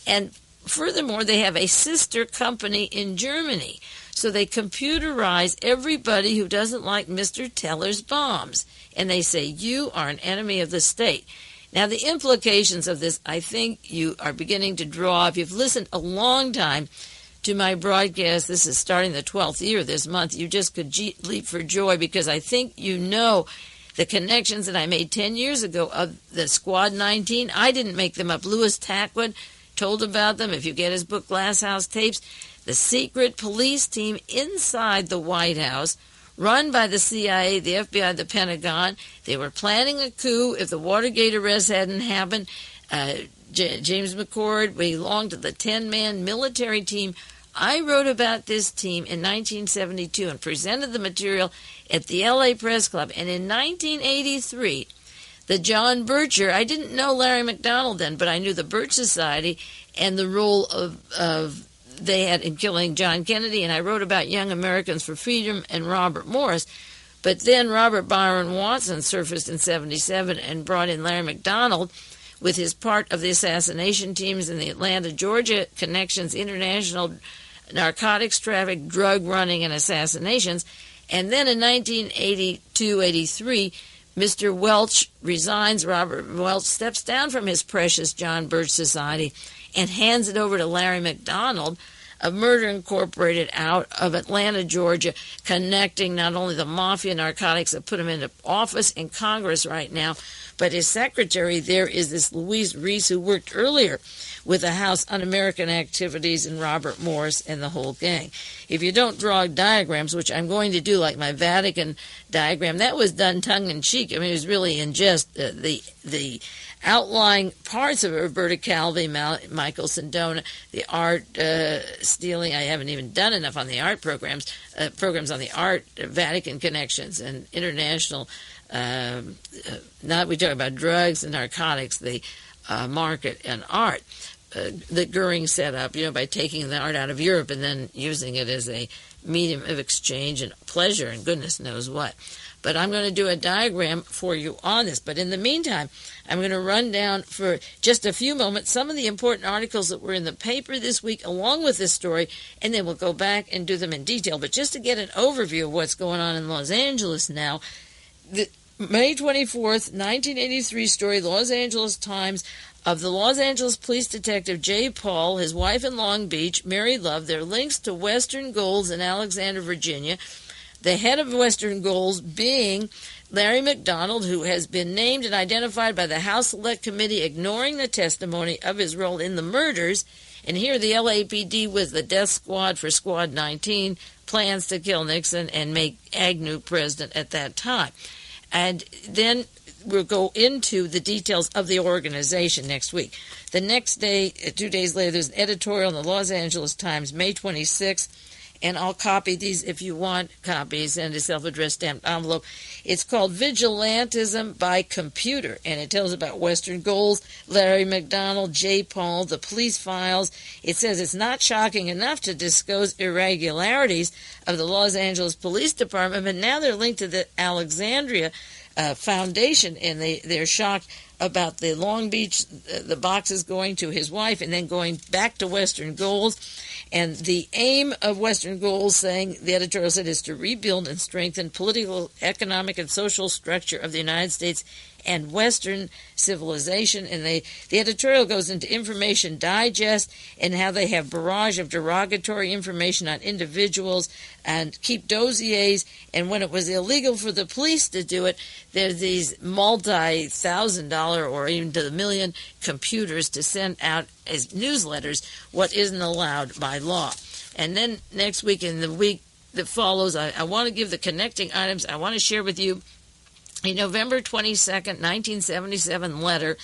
and furthermore, they have a sister company in Germany. So they computerize everybody who doesn't like Mr. Teller's bombs. And they say, you are an enemy of the state. Now, the implications of this, I think you are beginning to draw. If you've listened a long time to my broadcast, this is starting the 12th year this month, you just could leap for joy, because I think you know the connections that I made 10 years ago of the Squad 19. I didn't make them up. Louis Tackwood told about them. If you get his book, Glass House Tapes, the secret police team inside the White House, run by the CIA, the FBI, the Pentagon. They were planning a coup if the Watergate arrest hadn't happened. James McCord belonged to the 10-man military team. I wrote about this team in 1972 and presented the material at the LA Press Club. And in 1983, the John Bircher, I didn't know Larry McDonald then, but I knew the Birch Society and the role of they had in killing John Kennedy, and I wrote about Young Americans for Freedom and Robert Morris. But then Robert Byron Watson surfaced in 77 and brought in Larry McDonald with his part of the assassination teams in the Atlanta, Georgia connections, international narcotics traffic, drug running, and assassinations. And then in 1982-83, Mr. Welch resigns. Robert Welch steps down from his precious John Birch Society and hands it over to Larry McDonald of Murder Incorporated out of Atlanta, Georgia, connecting not only the mafia narcotics that put him into office in Congress right now, but his secretary there is this Louise Reese, who worked earlier with the House Un-American Activities and Robert Morris and the whole gang. If you don't draw diagrams, which I'm going to do, like my Vatican diagram, that was done tongue-in-cheek. I mean, it was really in jest the outlying parts of Roberta Calvi, Michael Sindona, the art stealing. I haven't even done enough on the art programs on the art, Vatican connections, and international. Not we talk about drugs and narcotics, the market and art that Goering set up, by taking the art out of Europe and then using it as a medium of exchange and pleasure and goodness knows what. But I'm going to do a diagram for you on this. But in the meantime, I'm going to run down for just a few moments some of the important articles that were in the paper this week along with this story, and then we'll go back and do them in detail. But just to get an overview of what's going on in Los Angeles now, the May 24th, 1983 story, Los Angeles Times, of the Los Angeles police detective Jay Paul, his wife in Long Beach, Mary Love, their links to Western Goals in Alexandria, Virginia, the head of Western Goals being Larry McDonald, who has been named and identified by the House Select Committee, ignoring the testimony of his role in the murders. And here the LAPD was the death squad for Squad 19, plans to kill Nixon and make Agnew president at that time. And then we'll go into the details of the organization next week. The next day, 2 days later, there's an editorial in the Los Angeles Times, May 26th, and I'll copy these if you want copies and a self-addressed stamped envelope. It's called Vigilantism by Computer, and it tells about Western goals, Larry McDonald, J. Paul, the police files. It says it's not shocking enough to disclose irregularities of the Los Angeles Police Department, but now they're linked to the Alexandria Foundation, and they're shocked about the Long Beach, the boxes going to his wife and then going back to Western goals. And the aim of Western goals, saying the editorial said, is to rebuild and strengthen political, economic, and social structure of the United States and Western civilization. And the editorial goes into Information Digest and how they have barrage of derogatory information on individuals and keep dossiers. And when it was illegal for the police to do it, there's these multi-$1,000 or even to the million computers to send out as newsletters what isn't allowed by law. And then next week, in the week that follows, I want to give the connecting items. I want to share with you a November 22nd, 1977 letter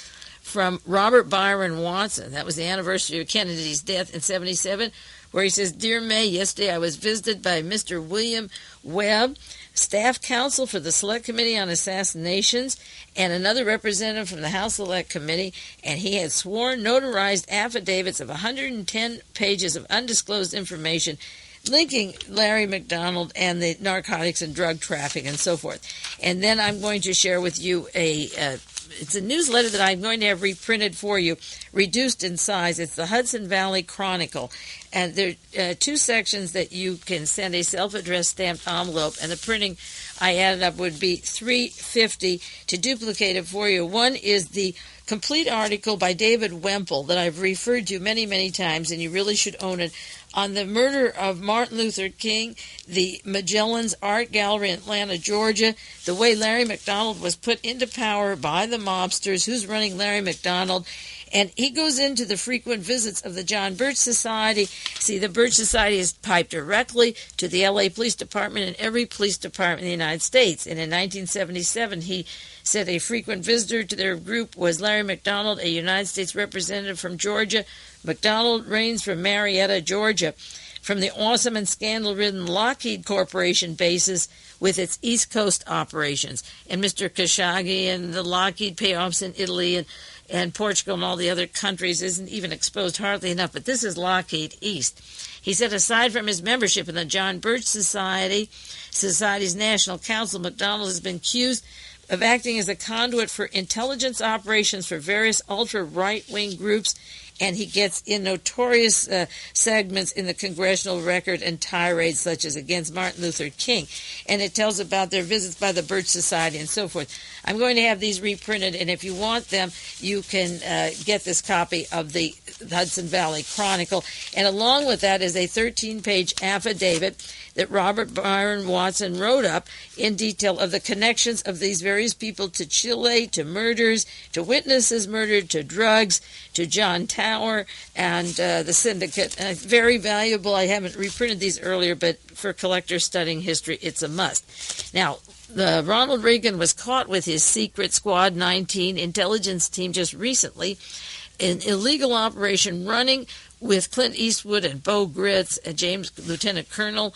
from Robert Byron Watson. That was the anniversary of Kennedy's death in 77, where he says, Dear May, yesterday I was visited by Mr. William Webb, staff counsel for the Select Committee on Assassinations, and another representative from the House Select Committee, and he had sworn notarized affidavits of 110 pages of undisclosed information linking Larry McDonald and the narcotics and drug trafficking and so forth. And then I'm going to share with you it's a newsletter that I'm going to have reprinted for you, reduced in size. It's the Hudson Valley Chronicle. And there are two sections that you can send a self-addressed stamped envelope, and the printing I added up would be $3.50 to duplicate it for you. One is the complete article by David Wemple that I've referred to many, many times, and you really should own it, on the murder of Martin Luther King, the Magellan's Art Gallery in Atlanta, Georgia, the way Larry McDonald was put into power by the mobsters, who's running Larry McDonald. And he goes into the frequent visits of the John Birch Society. See, the Birch Society is piped directly to the L.A. Police Department and every police department in the United States. And in 1977, he said a frequent visitor to their group was Larry McDonald, a United States representative from Georgia. McDonald reigns from Marietta, Georgia, from the awesome and scandal-ridden Lockheed Corporation bases with its East Coast operations. And Mr. Khashoggi and the Lockheed payoffs in Italy and Portugal and all the other countries isn't even exposed hardly enough, but this is Lockheed East. He said aside from his membership in the John Birch Society's National Council, McDonald has been accused of acting as a conduit for intelligence operations for various ultra-right-wing groups, and he gets in notorious segments in the Congressional Record and tirades such as against Martin Luther King. And it tells about their visits by the Birch Society and so forth. I'm going to have these reprinted, and if you want them, you can get this copy of the Hudson Valley Chronicle. And along with that is a 13-page affidavit that Robert Byron Watson wrote up in detail of the connections of these various people to Chile, to murders, to witnesses murdered, to drugs, to John Tower, and the syndicate. Very valuable. I haven't reprinted these earlier, but for collectors studying history, it's a must. Now, Ronald Reagan was caught with his secret Squad 19 intelligence team just recently, an illegal operation running with Clint Eastwood and Bo Gritz, Lieutenant Colonel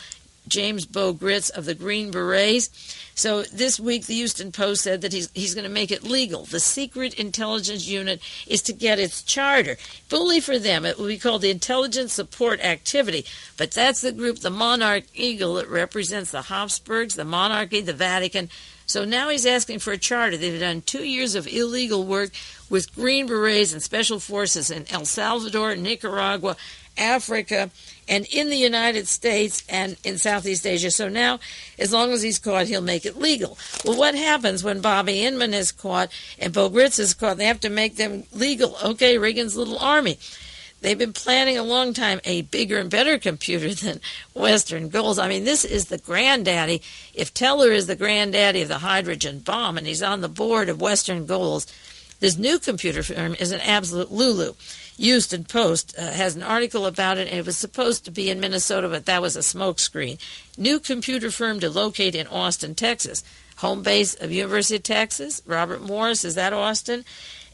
James Bo Gritz of the Green Berets. So this week, the Houston Post said that he's going to make it legal. The Secret Intelligence Unit is to get its charter. Bully for them. It will be called the Intelligence Support Activity. But that's the group, the Monarch Eagle, that represents the Habsburgs, the monarchy, the Vatican. So now he's asking for a charter. They've done 2 years of illegal work with Green Berets and Special Forces in El Salvador, Nicaragua, Africa, and in the United States and in Southeast Asia. So now, as long as he's caught, he'll make it legal. Well, what happens when Bobby Inman is caught and Bo Gritz is caught? They have to make them legal. Okay, Reagan's little army. They've been planning a long time a bigger and better computer than Western goals. I mean, this is the granddaddy. If Teller is the granddaddy of the hydrogen bomb and he's on the board of Western goals, this new computer firm is an absolute lulu. Houston Post has an article about it, and it was supposed to be in Minnesota, but that was a smokescreen. New computer firm to locate in Austin, Texas. Home base of University of Texas. Robert Morris, is that Austin?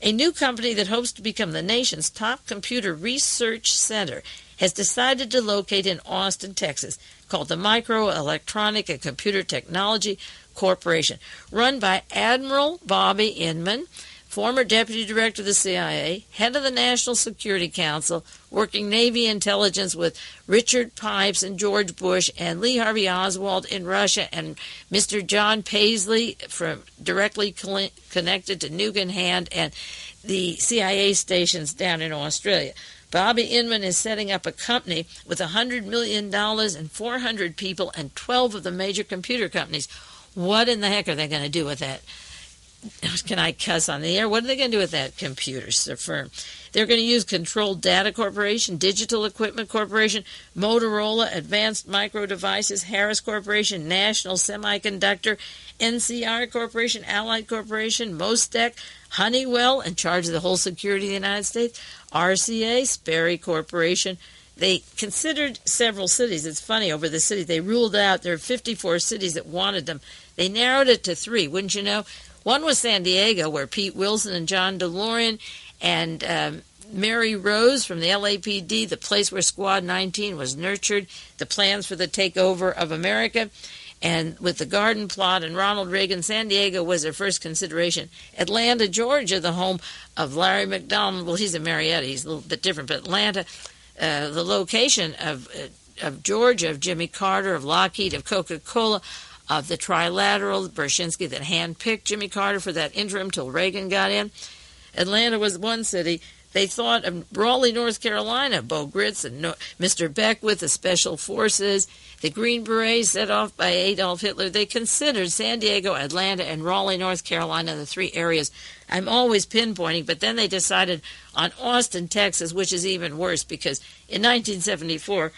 A new company that hopes to become the nation's top computer research center has decided to locate in Austin, Texas, called the Microelectronic and Computer Technology Corporation, run by Admiral Bobby Inman, former deputy director of the CIA, head of the National Security Council, working Navy intelligence with Richard Pipes and George Bush and Lee Harvey Oswald in Russia, and Mr. John Paisley, directly connected to Nugan Hand and the CIA stations down in Australia. Bobby Inman is setting up a company with $100 million and 400 people and 12 of the major computer companies. What in the heck are they going to do with that? Can I cuss on the air? What are they going to do with that computer firm? They're going to use Controlled Data Corporation, Digital Equipment Corporation, Motorola, Advanced Micro Devices, Harris Corporation, National Semiconductor, NCR Corporation, Allied Corporation, Mostek, Honeywell, in charge of the whole security of the United States, RCA, Sperry Corporation. They considered several cities. It's funny, over the cities they ruled out, there are 54 cities that wanted them. They narrowed it to 3, wouldn't you know? One was San Diego, where Pete Wilson and John DeLorean and Mary Rose from the LAPD, the place where Squad 19 was nurtured, the plans for the takeover of America, and with the Garden Plot and Ronald Reagan, San Diego was their first consideration. Atlanta, Georgia, the home of Larry McDonald. Well, he's a Marietta. He's a little bit different, but Atlanta, the location of Georgia, of Jimmy Carter, of Lockheed, of Coca-Cola, of the Trilateral, Brzezinski that handpicked Jimmy Carter for that interim till Reagan got in. Atlanta was one city. They thought of Raleigh, North Carolina, Bo Gritz and Mr. Beckwith, the Special Forces, the Green Berets set off by Adolf Hitler. They considered San Diego, Atlanta, and Raleigh, North Carolina, the 3 areas I'm always pinpointing, but then they decided on Austin, Texas, which is even worse because in 1974,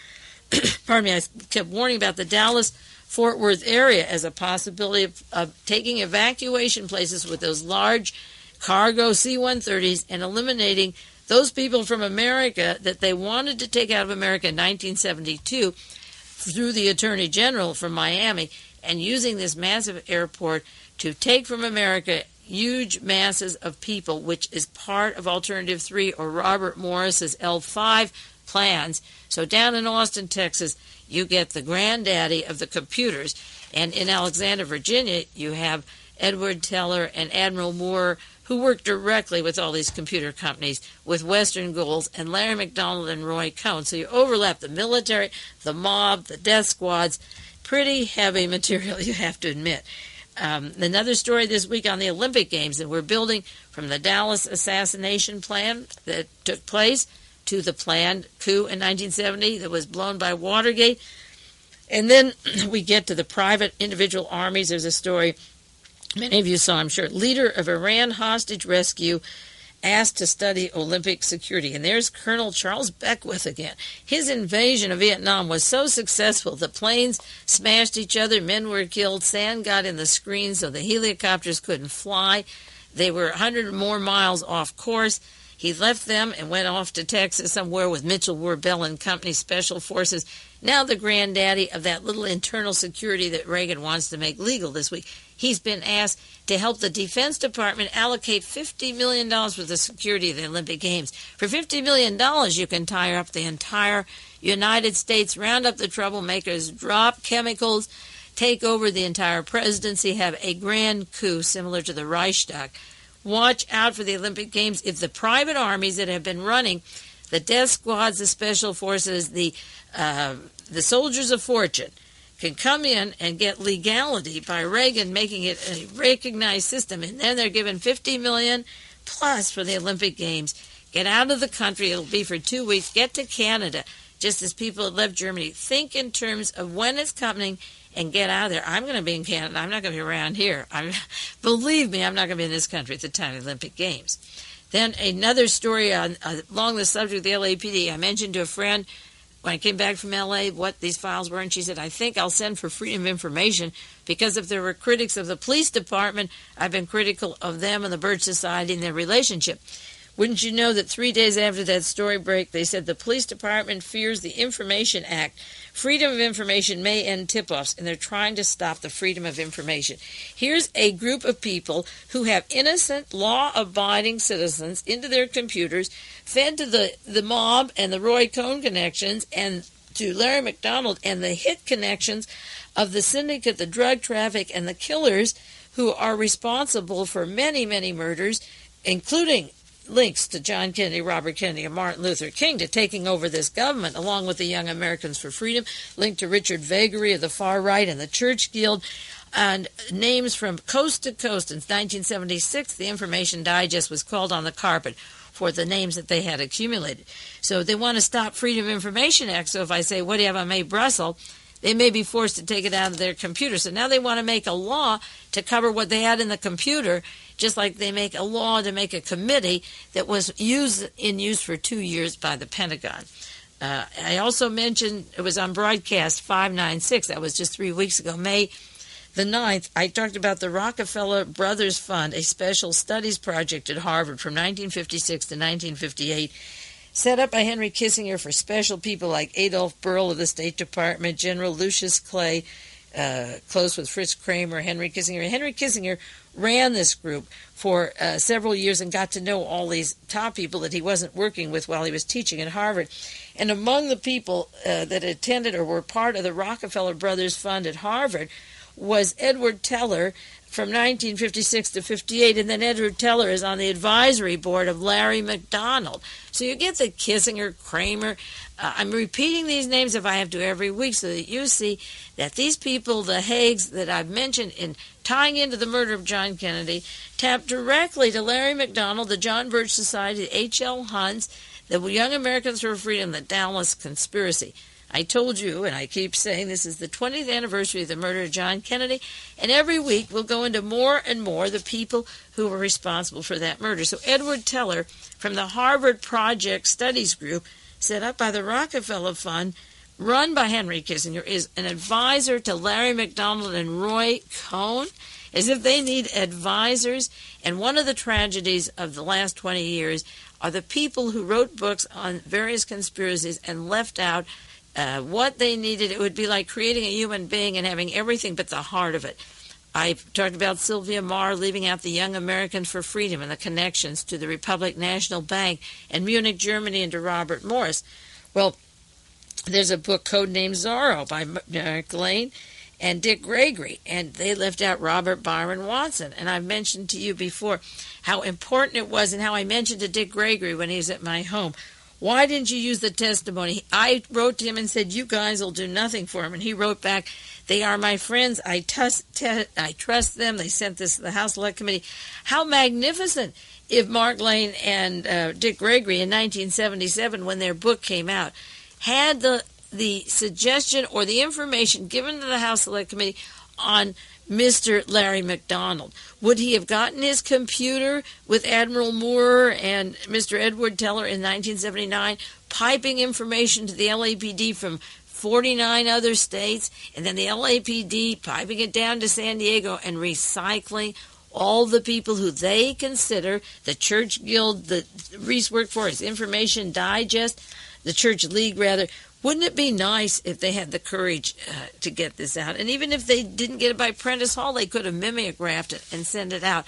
pardon me, I kept warning about the Dallas-Fort Worth area as a possibility of taking evacuation places with those large cargo C-130s and eliminating those people from America that they wanted to take out of America in 1972 through the Attorney General from Miami, and using this massive airport to take from America huge masses of people, which is part of Alternative 3 or Robert Morris's L5 plans. So down in Austin, Texas, you get the granddaddy of the computers, and in Alexandria, Virginia, you have Edward Teller and Admiral Moore, who work directly with all these computer companies with Western goals, and Larry McDonald and Roy Cohn. So you overlap the military, the mob, the death squads. Pretty heavy material, you have to admit. Another story this week on the Olympic Games, and we're building from the Dallas assassination plan that took place to the planned coup in 1970 that was blown by Watergate. And then we get to the private individual armies. There's a story many of you saw, I'm sure. Leader of Iran hostage rescue asked to study Olympic security. And there's Colonel Charles Beckwith again. His invasion of Vietnam was so successful, the planes smashed each other, men were killed, sand got in the screen so the helicopters couldn't fly. They were 100 more miles off course. He left them and went off to Texas somewhere with Mitchell Warbell and Company Special Forces. Now the granddaddy of that little internal security that Reagan wants to make legal this week. He's been asked to help the Defense Department allocate $50 million for the security of the Olympic Games. For $50 million, you can tire up the entire United States, round up the troublemakers, drop chemicals, take over the entire presidency, have a grand coup similar to the Reichstag. Watch out for the Olympic Games. If the private armies that have been running, the death squads, the special forces, the soldiers of fortune, can come in and get legality by Reagan making it a recognized system, and then they're given $50 million plus for the Olympic Games. Get out of the country. It'll be for 2 weeks. Get to Canada, just as people that left Germany. Think in terms of when it's coming and get out of there. I'm going to be in Canada. I'm not going to be around here. Believe me, I'm not going to be in this country at the time of the Olympic Games. Then another story along the subject of the LAPD. I mentioned to a friend when I came back from LA what these files were, and she said, I think I'll send for freedom of information, because if there were critics of the police department, I've been critical of them and the Birch Society and their relationship. Wouldn't you know that 3 days after that story break, they said the police department fears the Information Act. Freedom of information may end tip-offs, and they're trying to stop the freedom of information. Here's a group of people who have innocent, law-abiding citizens into their computers, fed to the mob and the Roy Cohn connections, and to Larry McDonald and the hit connections of the syndicate, the drug traffic, and the killers who are responsible for many, many murders, including links to John Kennedy, Robert Kennedy, and Martin Luther King, to taking over this government, along with the Young Americans for Freedom, linked to Richard Vagary of the far right and the Church Guild, and names from coast to coast. In 1976, the Information Digest was called on the carpet for the names that they had accumulated. So they want to stop Freedom of Information Act. So if I say, what do you have on Mae Brussell, they may be forced to take it out of their computer. So now they want to make a law to cover what they had in the computer, just like they make a law to make a committee that was in use for 2 years by the Pentagon. I also mentioned, it was on broadcast 596, that was just 3 weeks ago, May the 9th, I talked about the Rockefeller Brothers Fund, a special studies project at Harvard from 1956 to 1958, set up by Henry Kissinger for special people like Adolph Burl of the State Department, General Lucius Clay, close with Fritz Kramer, Henry Kissinger. Henry Kissinger ran this group for several years and got to know all these top people that he wasn't working with while he was teaching at Harvard. And among the people that attended or were part of the Rockefeller Brothers Fund at Harvard was Edward Teller from 1956 to 58, and then Edward Teller is on the advisory board of Larry McDonald. So you get the Kissinger, Kramer. I'm repeating these names if I have to every week so that you see that these people, the Haigs that I've mentioned in tying into the murder of John Kennedy, tap directly to Larry McDonald, the John Birch Society, the H.L. Hunt's, the Young Americans for Freedom, the Dallas Conspiracy. I told you, and I keep saying, this is the 20th anniversary of the murder of John Kennedy, and every week we'll go into more and more the people who were responsible for that murder. So Edward Teller from the Harvard Project Studies Group, set up by the Rockefeller Fund, run by Henry Kissinger, is an advisor to Larry McDonald and Roy Cohn, as if they need advisors. And one of the tragedies of the last 20 years are the people who wrote books on various conspiracies and left out what they needed. It would be like creating a human being and having everything but the heart of it. I talked about Sylvia Maher leaving out the Young Americans for Freedom and the connections to the Republic National Bank and Munich, Germany, and to Robert Morris. Well, there's a book codenamed Zorro by Mark Lane and Dick Gregory, and they left out Robert Byron Watson. And I've mentioned to you before how important it was, and how I mentioned to Dick Gregory when he was at my home, why didn't you use the testimony? I wrote to him and said, you guys will do nothing for him. And he wrote back, they are my friends. I trust them. They sent this to the House Select Committee. How magnificent if Mark Lane and Dick Gregory in 1977, when their book came out, had the suggestion or the information given to the House Select Committee on Mr. Larry McDonald. Would he have gotten his computer with Admiral Moore and Mr. Edward Teller in 1979, piping information to the LAPD from 49 other states, and then the LAPD piping it down to San Diego and recycling all the people who they consider, the Church Guild that Reese worked for, his Information Digest, the Church League rather. Wouldn't it be nice if they had the courage to get this out? And even if they didn't get it by Prentice Hall, they could have mimeographed it and sent it out.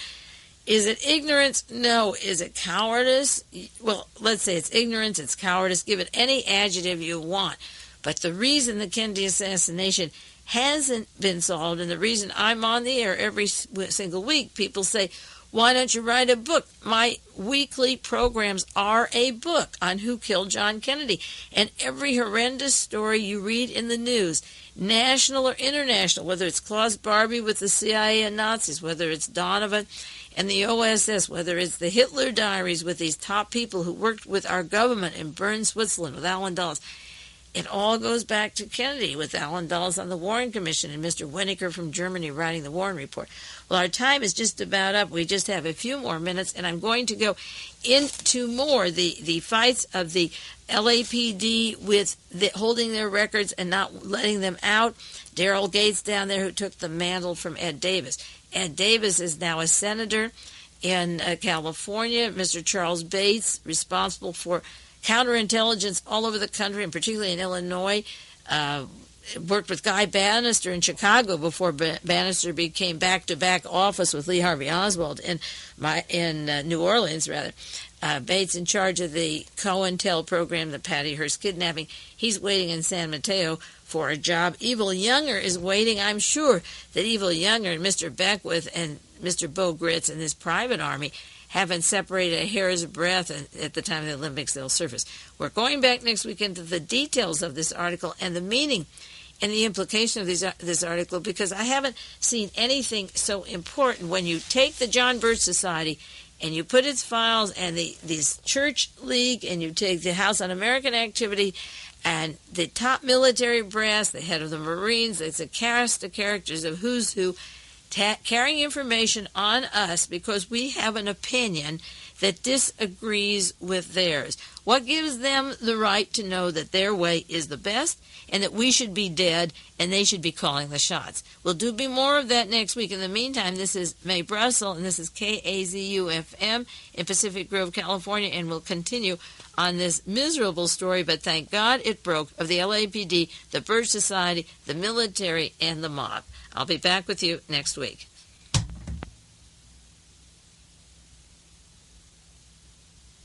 Is it ignorance? No. Is it cowardice? Well, let's say it's ignorance, it's cowardice. Give it any adjective you want. But the reason the Kennedy assassination hasn't been solved, and the reason I'm on the air every single week, people say, why don't you write a book? My weekly programs are a book on who killed John Kennedy. And every horrendous story you read in the news, national or international, whether it's Klaus Barbie with the CIA and Nazis, whether it's Donovan and the OSS, whether it's the Hitler diaries with these top people who worked with our government in Bern, Switzerland with Alan Dulles, it all goes back to Kennedy with Alan Dulles on the Warren Commission and Mr. Winokur from Germany writing the Warren Report. Well, our time is just about up. We just have a few more minutes, and I'm going to go into more the fights of the LAPD with holding their records and not letting them out. Daryl Gates down there, who took the mantle from Ed Davis. Ed Davis is now a senator in California. Mr. Charles Bates, responsible for counterintelligence all over the country, and particularly in Illinois, worked with Guy Bannister in Chicago before Bannister became back-to-back office with Lee Harvey Oswald in New Orleans, rather. Bates in charge of the Cohn program, the Patty Hearst kidnapping. He's waiting in San Mateo for a job. Evil Younger is waiting. I'm sure that Evil Younger and Mr. Beckwith and Mr. Bo Gritz and his private army haven't separated a hair's breadth at the time of the Olympics. They'll surface. We're going back next week into the details of this article and the meaning and the implication of this article, because I haven't seen anything so important. When you take the John Birch Society and you put its files and this church league, and you take the House Un-American Activity and the top military brass, the head of the Marines, it's a cast of characters of who's who, carrying information on us because we have an opinion that disagrees with theirs. What gives them the right to know that their way is the best and that we should be dead and they should be calling the shots? We'll do more of that next week. In the meantime, this is Mae Brussell, and this is KAZU-FM in Pacific Grove, California, and we'll continue on this miserable story, but thank God it broke, of the LAPD, the Birch Society, the military, and the mob. I'll be back with you next week.